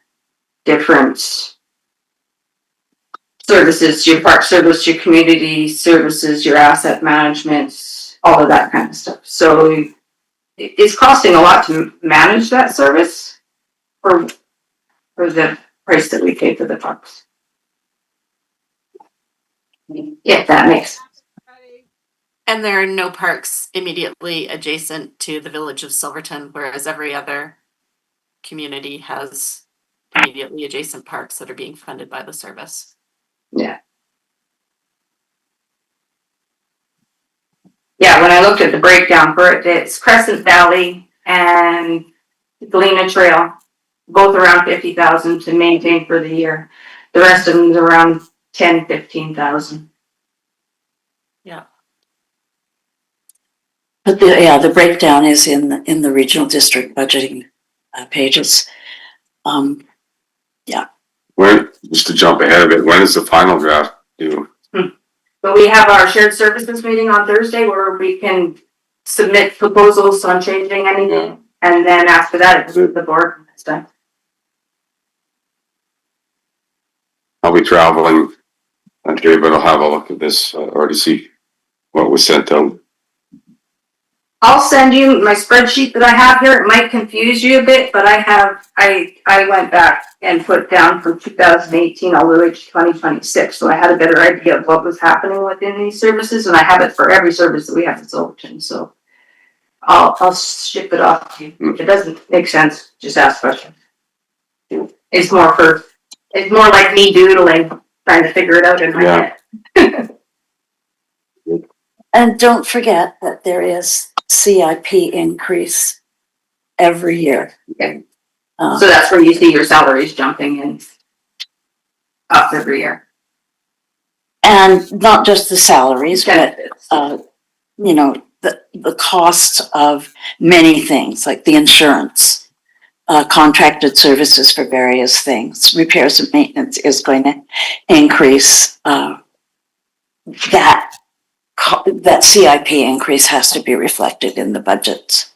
different services, your park service, your community services, your asset management, all of that kind of stuff. So it's costing a lot to manage that service for the price that we pay for the parks. If that makes sense. And there are no parks immediately adjacent to the village of Silverton, whereas every other community has immediately adjacent parks that are being funded by the service. Yeah. Yeah, when I looked at the breakdown for it, it's Crescent Valley and Galena Trail, both around 50,000 to maintain for the year. The rest of them is around 10-15,000. But the breakdown is in the regional district budgeting pages. When, just to jump ahead of it, when is the final draft due? But we have our shared services meeting on Thursday where we can submit proposals on changing anything. And then after that, it's the board. It's done. I'll be traveling that day, but I'll have a look at this or to see what was sent out. I'll send you my spreadsheet that I have here. It might confuse you a bit, but I went back and put down from 2018 all the way to 2026. So I had a better idea of what was happening within these services, and I have it for every service that we have in Silverton. So I'll ship it off to you. If it doesn't make sense, just ask questions. It's more like me doodling, trying to figure it out in my head. And don't forget that there is CIP increase every year. Okay. So that's where you see your salaries jumping in up every year. And not just the salaries, but Benefits. the costs of many things, like the insurance, contracted services for various things, repairs and maintenance is going to increase. That CIP increase has to be reflected in the budgets.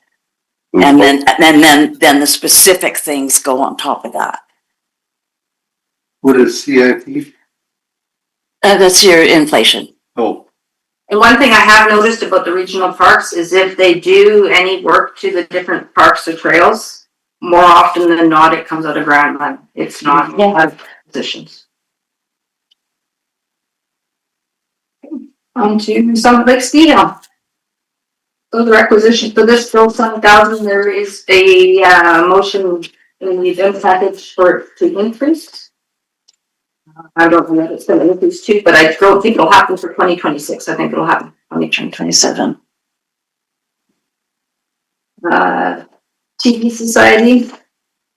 And then the specific things go on top of that. What is CIP? That's your inflation. Oh, And one thing I have noticed about the regional parks is if they do any work to the different parks or trails, more often than not, it comes out of grant money. It's not out of positions. On to Summit Lake Ski Hill. So the requisition for this bill, $7,000, there is a, motion in the event package for it to increase. I don't know that it's gonna increase too, but I don't think it'll happen for 2026. I think it'll happen 2027. TV Society,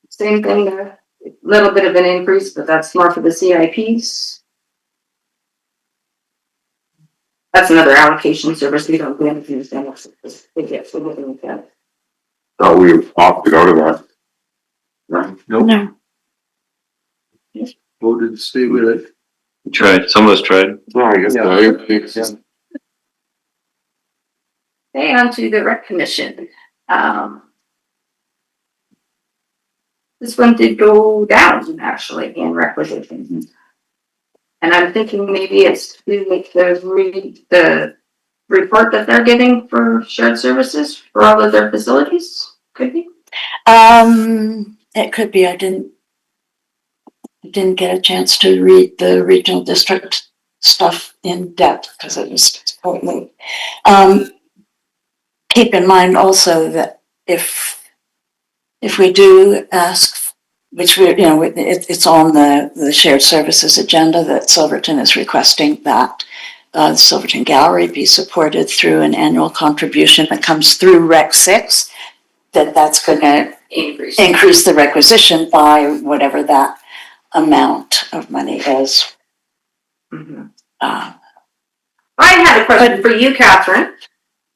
same thing, a little bit of an increase, but that's more for the CIPs. That's another allocation service, we don't do anything with them, they get significant benefit. Thought we opted out of that. Right? nope, No. voted to stay with it. We tried, some of us tried. Yeah, I guess. Yeah. Okay, on to the rec commission. This one did go down actually in requisition. And I'm thinking maybe it's to do with the report that they're getting for shared services for all of their facilities, could be. It could be, I didn't get a chance to read the regional district stuff in depth because it was quite late. Keep in mind also that if we do ask, which we, it's on the shared services agenda that Silverton is requesting that the Silverton Gallery be supported through an annual contribution that comes through Rec 6, that's going to increase the requisition by whatever that amount of money is. Mm-hmm. I had a question for you, Catherine.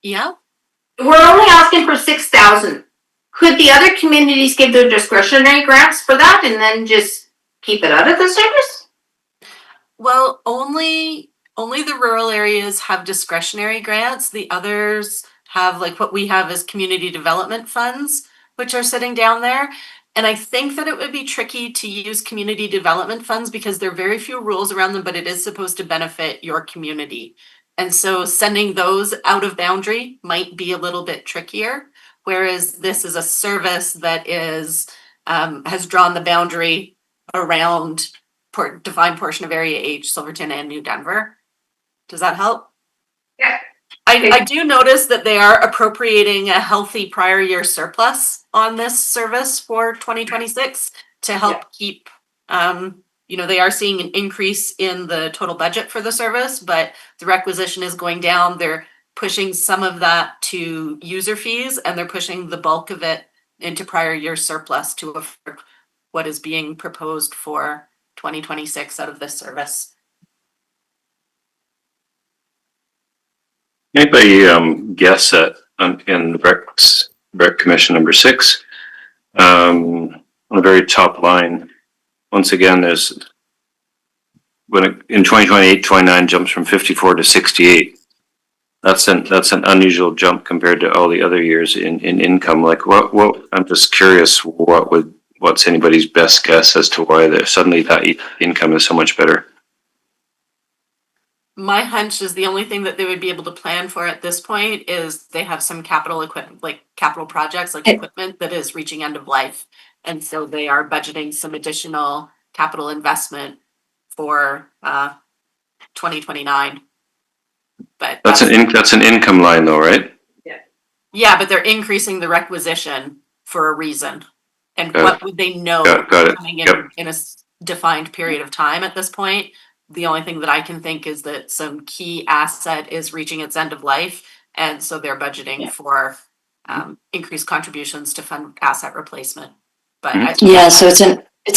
Yeah. We're only asking for 6,000. Could the other communities give their discretionary grants for that and then just keep it out of the service? Well, only the rural areas have discretionary grants. The others have like what we have as community development funds, which are sitting down there. And I think that it would be tricky to use community development funds because there are very few rules around them, but it is supposed to benefit your community. And so sending those out of boundary might be a little bit trickier. Whereas this is a service that is has drawn the boundary around defined portion of area H, Silverton and New Denver. Does that help? Yeah. I do notice that they are appropriating a healthy prior year surplus on this service for 2026 to help keep, they are seeing an increase in the total budget for the service, but the requisition is going down. They're pushing some of that to user fees and they're pushing the bulk of it into prior year surplus to afford what is being proposed for 2026 out of this service. Anybody guess at in rec commission number 6 on the very top line? Once again, there's in 2028-29 jumps from 54 to 68. That's an unusual jump compared to all the other years in income. Like what I'm just curious, what's anybody's best guess as to why suddenly that income is so much better? My hunch is the only thing that they would be able to plan for at this point is they have some capital equipment, like capital projects, like equipment that is reaching end of life. And so they are budgeting some additional capital investment for 2029. But That's an income line though, right? Yeah, but they're increasing the requisition for a reason. And what would they know Got it. coming in a defined period of time at this point? The only thing that I can think is that some key asset is reaching its end of life. And so they're budgeting for increased contributions to fund asset replacement. But so it's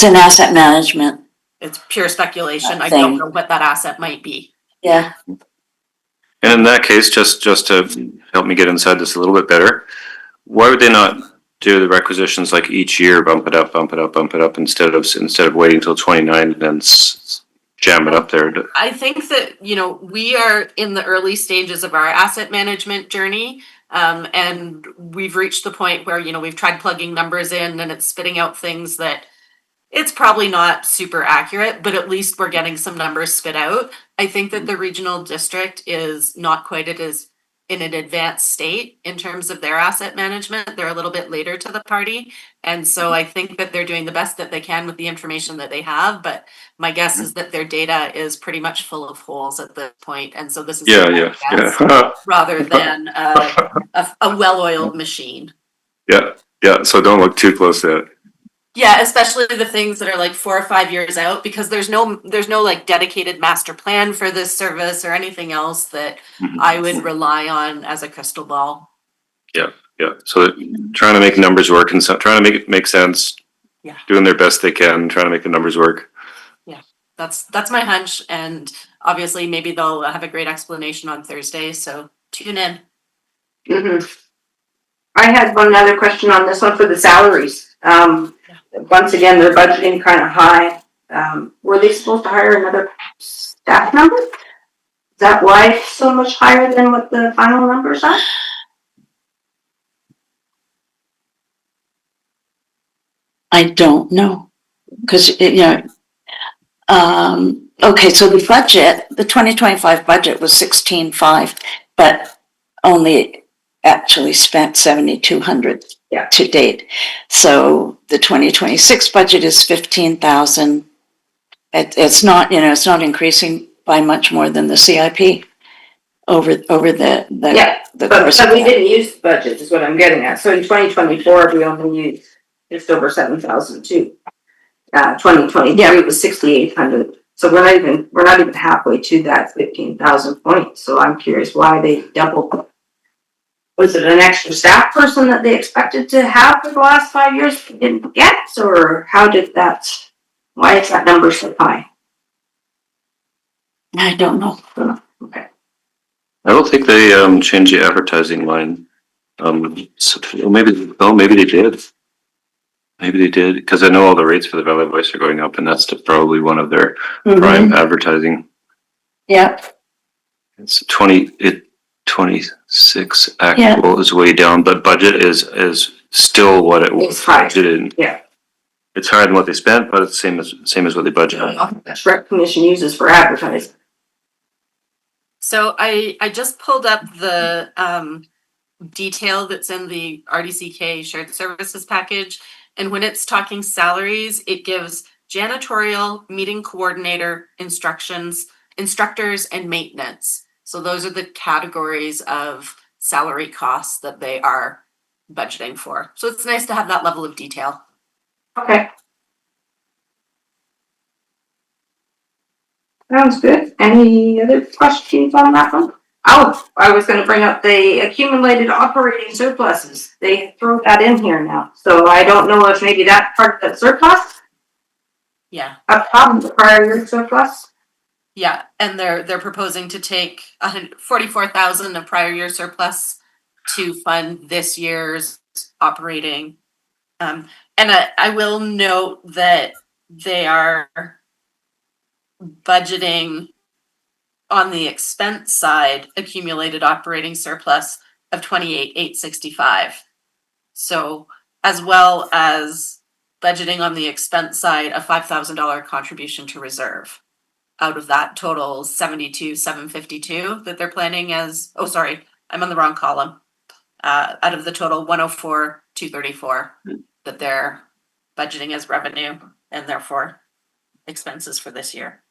an asset management. It's pure speculation. I don't know what that asset might be. Yeah. And in that case, just to help me get inside this a little bit better, why would they not do the requisitions like each year, bump it up instead of waiting till 29 and then jam it up there? I think that, we are in the early stages of our asset management journey. And we've reached the point where, we've tried plugging numbers in and it's spitting out things that It's probably not super accurate, but at least we're getting some numbers spit out. I think that the regional district is not quite as in an advanced state in terms of their asset management. They're a little bit later to the party. And so I think that they're doing the best that they can with the information that they have. But my guess is that their data is pretty much full of holes at this point. And so this is Yeah, a yeah, guess yeah. rather than a well-oiled machine. Yeah, yeah, so don't look too close at it. Yeah, especially the things that are like 4 or 5 years out, because there's no like dedicated master plan for this service or anything else that I would rely on as a crystal ball. Yeah, so trying to make numbers work and so trying to make it make sense. Yeah. Doing their best they can, trying to make the numbers work. That's my hunch, and obviously maybe they'll have a great explanation on Thursday, so tune in. I had one other question on this one for the salaries. Once again, they're budgeting kind of high. Were they supposed to hire another staff member? Is that why it's so much higher than what the final numbers are? I don't know, because, okay, so the budget, the 2025 budget was 16,500, but only actually spent 7,200 to date. So the 2026 budget is 15,000. It's not, it's not increasing by much more than the CIP over the But course of we that. didn't use the budget is what I'm getting at. So in 2024, we only used just over 7,000 too. 2023 was 6,800. So we're not even halfway to that 15,000 point. So I'm curious why they doubled. Was it an extra staff person that they expected to have for the last 5 years but didn't get, or why is that number so high? I don't know. Okay. I don't think they changed the advertising line. Maybe they did. Maybe they did, because I know all the rates for the Valley Voice are going up, and that's probably one of their prime advertising. Yeah. It's 26 actual is way down, but budget is still what it was budgeted. Yeah. It's higher than what they spent, but it's same as what they budgeted. That's Rec Commission uses for advertising. So I just pulled up the detail that's in the RDCK shared services package. And when it's talking salaries, it gives janitorial, meeting coordinator, instructors, and maintenance. So those are the categories of salary costs that they are budgeting for. So it's nice to have that level of detail. Okay. Sounds good. Any other questions on that one? Oh, I was gonna bring up the accumulated operating surpluses. They throw that in here now. So I don't know if maybe that part of that surplus, Yeah. up top, the prior year surplus. Yeah, and they're proposing to take 44,000 of prior year surplus to fund this year's operating. And I will note that they are budgeting on the expense side accumulated operating surplus of 28,865. So as well as budgeting on the expense side a $5,000 contribution to reserve. Out of that total 72,752 that they're planning as, oh, sorry, I'm on the wrong column. Out of the total 104,234 that they're budgeting as revenue and therefore expenses for this year.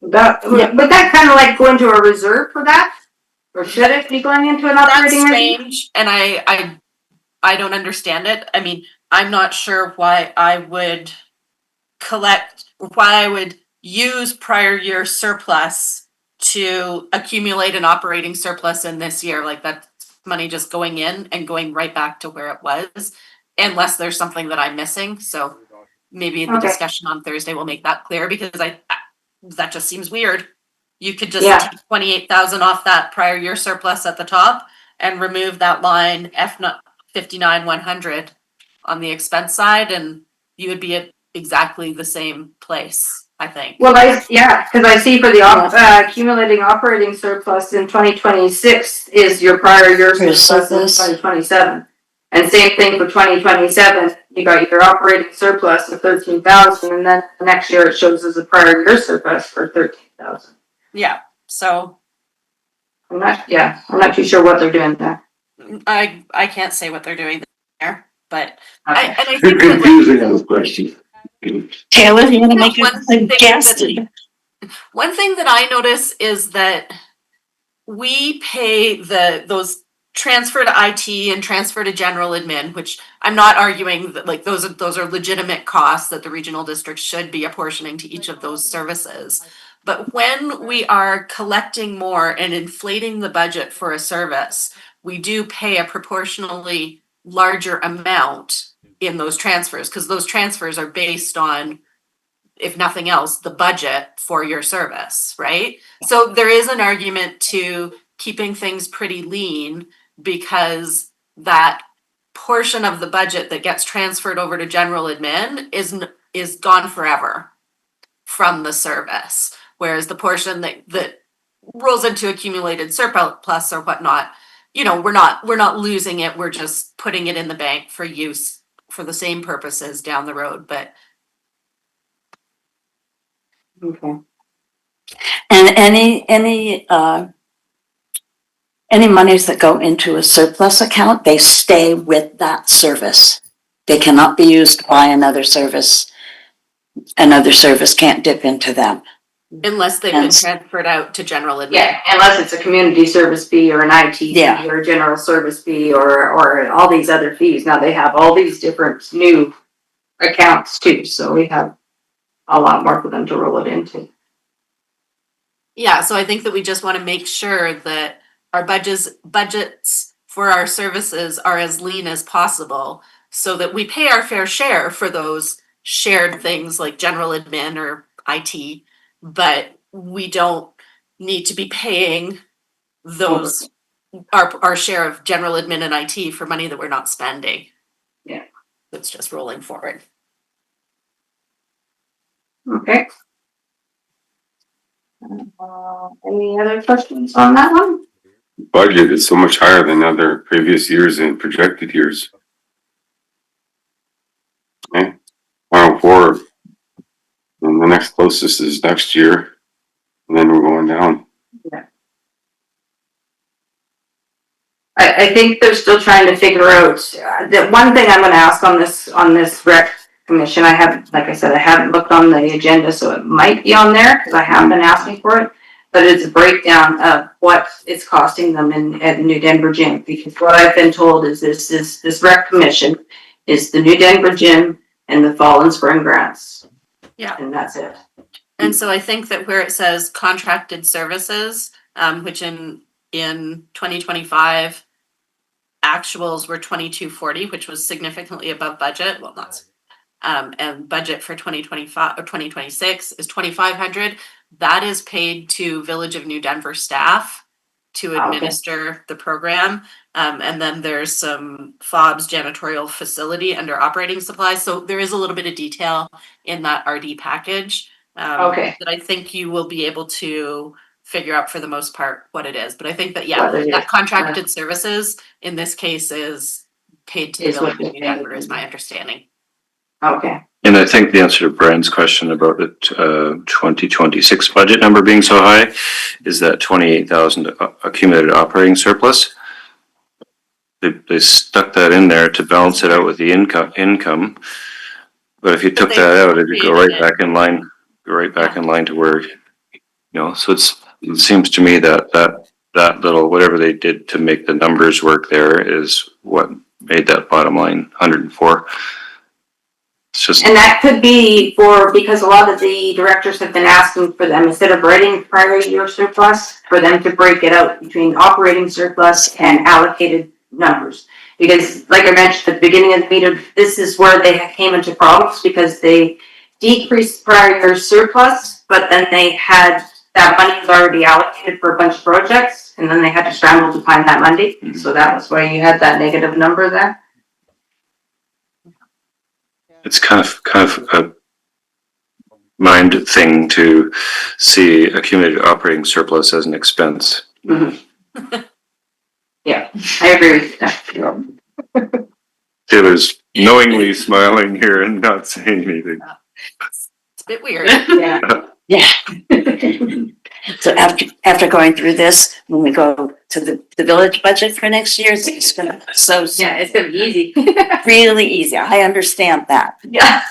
Would that kind of like go into a reserve for that? Or should it be going into an That's operating reserve? strange, and I don't understand it. I mean, I'm not sure why I would use prior year surplus to accumulate an operating surplus in this year. Like that's money just going in and going right back to where it was, unless there's something that I'm missing. So maybe the discussion on Thursday will make that clear, because that just seems weird. You could just take 28,000 off that prior year surplus at the top and remove that line F 59,100 on the expense side, and you would be at exactly the same place. I think. Well, because I see for the accumulating operating surplus in 2026 is your prior year For surplus in surplus. 2027. And same thing for 2027, you got your operating surplus of 13,000, and then the next year it shows as a prior year surplus for 13,000. Yeah, so I'm not too sure what they're doing there. I can't say what they're doing there, but Okay. I You're think that confusing those questions. Taylor, you wanna make One a thing guess? one thing that I notice is that we pay those transfer to IT and transfer to general admin, which I'm not arguing that like those are legitimate costs that the regional districts should be apportioning to each of those services. But when we are collecting more and inflating the budget for a service, we do pay a proportionally larger amount in those transfers, because those transfers are based on, if nothing else, the budget for your service, right? So there is an argument to keeping things pretty lean, because that portion of the budget that gets transferred over to general admin is gone forever from the service, whereas the portion that rolls into accumulated surplus or whatnot, we're not losing it, we're just putting it in the bank for use for the same purposes down the road. But Okay. And any monies that go into a surplus account, they stay with that service. They cannot be used to buy another service. Another service can't dip into them. unless they've been Yes. transferred out to general admin. Yeah, unless it's a community service fee or an IT fee Yeah. or a general service fee or all these other fees. Now they have all these different new accounts too, so we have a lot more for them to roll it into. Yeah, so I think that we just want to make sure that our budgets for our services are as lean as possible, so that we pay our fair share for those shared things like general admin or IT, but we don't need to be paying those our share of general admin and IT for money that we're not spending. Yeah. It's just rolling forward. Okay. Any other questions on that one? Budget is so much higher than other previous years and projected years. Okay, 104. And the next closest is next year. And then we're going down. I think they're still trying to figure out, the one thing I'm gonna ask on this rec commission, I haven't, like I said, I haven't looked on the agenda, so it might be on there, cause I have been asking for it. But it's a breakdown of what it's costing them at the New Denver Gym, because what I've been told is this rec commission is the New Denver Gym and the fall and spring grants. Yeah. And that's it. And so I think that where it says contracted services, which in 2025, actuals were 2240, which was significantly above budget. Well, not, and budget for 2025 or 2026 is 2500. That is paid to Village of New Denver staff to administer the program. And then there's some FOBS janitorial facility under operating supplies. So there is a little bit of detail in that RD package. Okay. That I think you will be able to figure out for the most part what it is. But I think that, What it that is. contracted services in this case is paid to the Is what Village of they New pay. Denver, is my understanding. Okay. And I think the answer to Brian's question about the 2026 budget number being so high is that 28,000 accumulated operating surplus. They stuck that in there to balance it out with the income. But if you took they that out, it'd go right created back in line, to where, so it seems to me that little, whatever they did to make the numbers work there is what made that bottom line 104. It's just, And that could be because a lot of the directors have been asking for them, instead of writing prior year surplus, for them to break it out between operating surplus and allocated numbers. Because like I mentioned at the beginning of the meeting, this is where they came into problems, because they decreased prior year surplus, but then they had that money was already allocated for a bunch of projects, and then they had to scramble to find that money. So that was why you had that negative number there. it's kind of mind thing to see accumulated operating surplus as an expense. Yeah, I agree with that. Taylor's knowingly smiling here and not saying anything. It's a bit weird. Yeah. Yeah. So after going through this, when we go to the village budget for next year, it's gonna, Yeah, it's gonna be easy. really easy. I understand that. Yeah.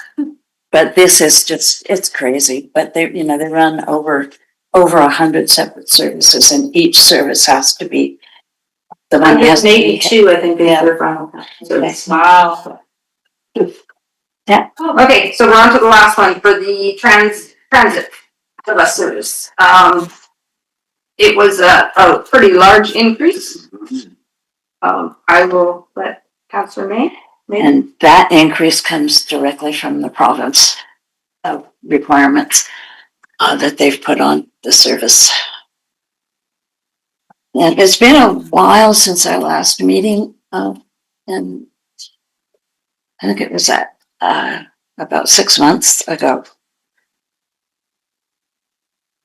But this is just, it's crazy, but they, you know, they run over 100 separate services and each service has to be. The one has to Maybe be. two, I think, is Yeah. their final count. So it's- Wow. Yeah. Okay, so we're on to the last one for the transit, the bus service. It was a pretty large increase. I will let Councillor May. And that increase comes directly from the province of requirements that they've put on the service. And it's been a while since our last meeting, and I think it was about 6 months ago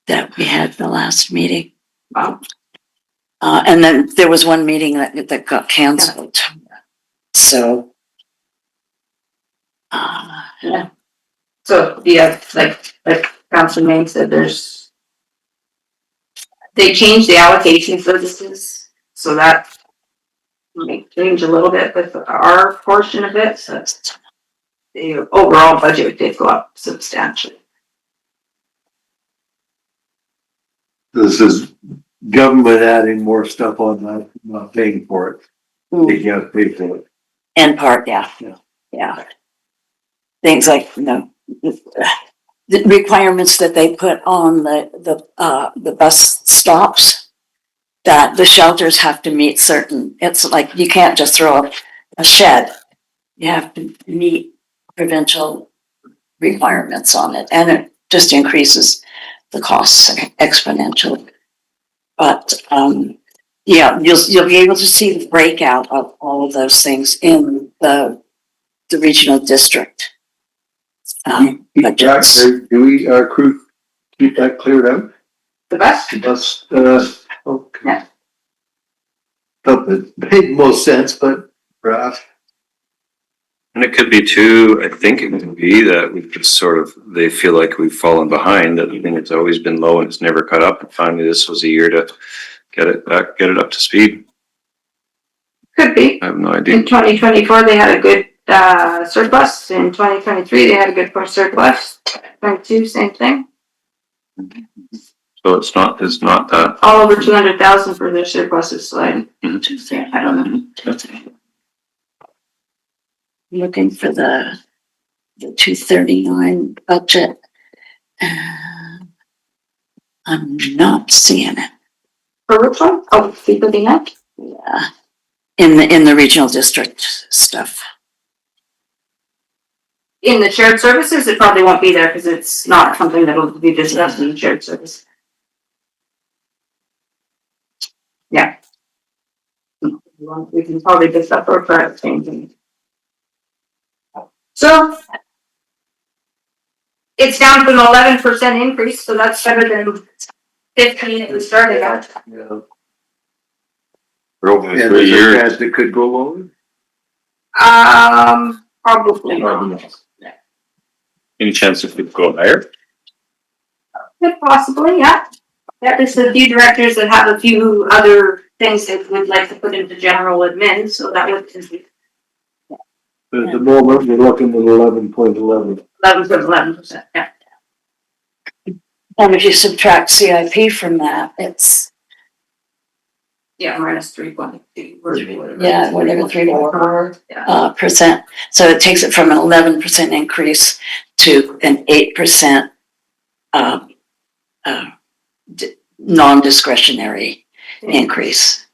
that we had the last meeting. Wow. And then there was one meeting that got canceled. So, yeah. So, yeah, like Councillor May said, they changed the allocation services, so that may change a little bit with our portion of it, so the overall budget did go up substantially. This is government adding more stuff on that, not paying for it. They can't pay for it. And part, yeah. Yeah. Yeah. Things like, you know, the requirements that they put on the bus stops, that the shelters have to meet certain, it's like, you can't just throw a shed. You have to meet provincial requirements on it, and it just increases the costs exponentially. But, yeah, you'll be able to see the breakout of all of those things in the regional district. Budgets. Do we, crew, keep that cleared out? The best? That's, okay. Yeah. That made most sense, but perhaps. And it could be too, I think it could be that we've just sort of, they feel like we've fallen behind, that the thing it's always been low and it's never caught up. And finally, this was a year to get it back, get it up to speed. Could be. I have no idea. In 2024, they had a good surplus. In 2023, they had a good surplus. 22, same thing. So it's not that. All over 200,000 for their surpluses, so I don't know. Looking for the 239 budget. I'm not seeing it. For which one? Oh, 239? Yeah. In the regional district stuff. In the shared services, it probably won't be there because it's not something that will be discussed in the shared service. Yeah. We can probably just upload for it changing. So it's down to an 11% increase, so that's better than 15 at the start of that. Yeah. For over And 3 there's a years. chance it could go lower? Probably. Any chance it could go higher? Could possibly, yeah. There's a few directors that have a few other things that would like to put into general admin, so that would be At the moment, we're looking at 11.11. 11%, yeah. And if you subtract CIP from that, it's, Yeah, minus 3.2. yeah, whatever, 3 or 4 Yeah. percent. So it takes it from an 11% increase to an 8% non-discretionary increase.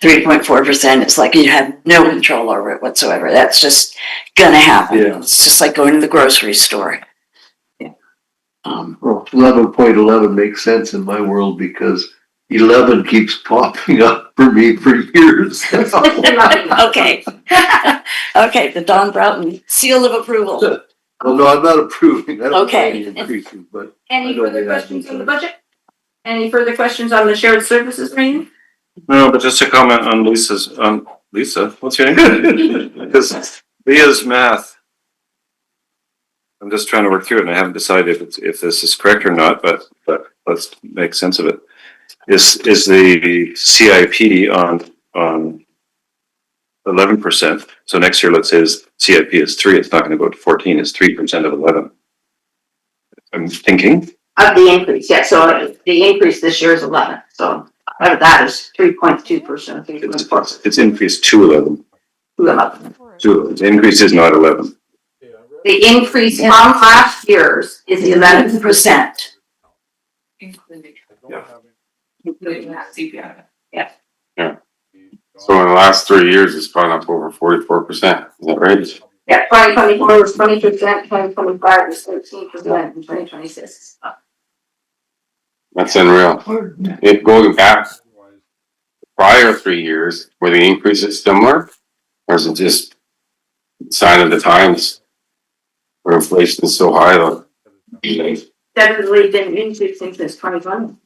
3.4%, it's like you have no control over it whatsoever. That's just gonna happen. Yeah. It's just like going to the grocery store. Yeah. Well, 11.11 makes sense in my world because 11 keeps popping up for me for years. Okay. Okay, the Don Broughton seal of approval. Well, no, I'm not approving. I don't Okay. want any increases, but Any I don't further think that's questions on the concerned. budget? Any further questions on the shared services training? No, but just to comment on Lisa, what's your name? Because Leah's math. I'm just trying to work through it and I haven't decided if this is correct or not, but let's make sense of it. Is the CIP on 11%? So next year, let's say CIP is 3, it's not gonna go to 14, it's 3% of 11. I'm thinking, Of the increase, yeah, so the increase this year is 11, so out of that is 3.2%. it's increased to 11. The increase is not 11. The increase from last year's is 11%. So in the last 3 years, it's gone up over 44%. Is that right? Yeah, 2024 was 20%, 2025 was 13%, and 2026. That's unreal. If going back prior 3 years, were the increases similar? Or is it just sign of the times? Where inflation is so high, though? Definitely been increasing since 2020.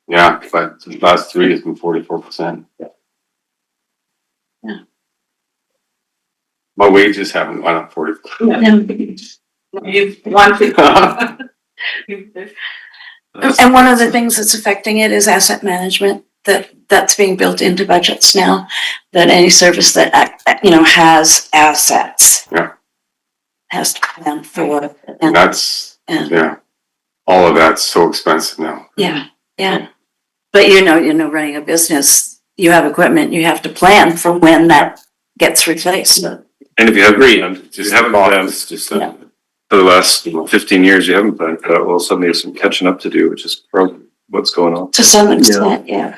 Yeah, but the last 3 has been 44%. Yeah. My wages haven't gone up 40. You want to. And one of the things that's affecting it is asset management, that's being built into budgets now, that any service that, has assets. Yeah. Has to plan for it. And that's, yeah, all of that's so expensive now. Yeah. But running a business, you have equipment, you have to plan for when that gets replaced. And if you haven't, Just haven't the planned box, just Yeah. for the last 15 years, you haven't planned for that, well, suddenly there's some catching up to do, which is probably what's going on. To some extent, yeah.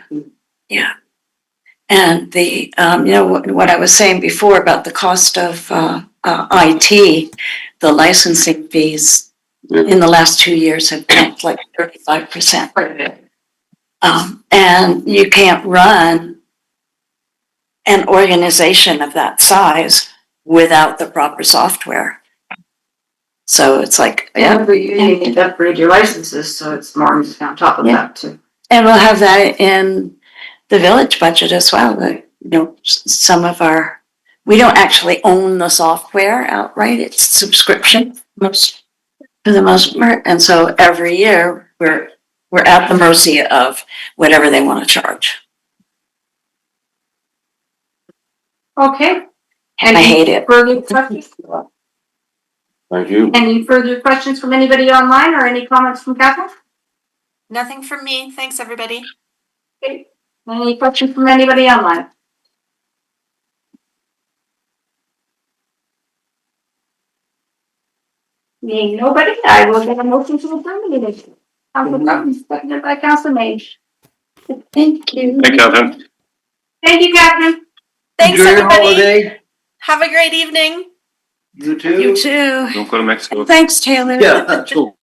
And the, what I was saying before about the cost of IT, the licensing fees in the last 2 years have jumped like 35%. And you can't run an organization of that size without the proper software. So it's like, Every year you need to upgrade your licenses, so it's more on top of that too. And we'll have that in the village budget as well, some of we don't actually own the software outright, it's subscription for the most part. And so every year we're at the mercy of whatever they want to charge. Okay. And I hate it. Further questions? Thank you. Any further questions from anybody online or any comments from Catherine? Nothing from me. Thanks, everybody. Okay. Any questions from anybody online? Being nobody, I will get a motion to adjourn the meeting. Council Crum, seconded by Council Mage. Thank you. Hey, Kevin. Thank you, Catherine. Thanks, Enjoy your everybody. holiday. Have a great evening. You too. You too. Don't go to Mexico. Thanks, Taylor. Yeah, that's cool.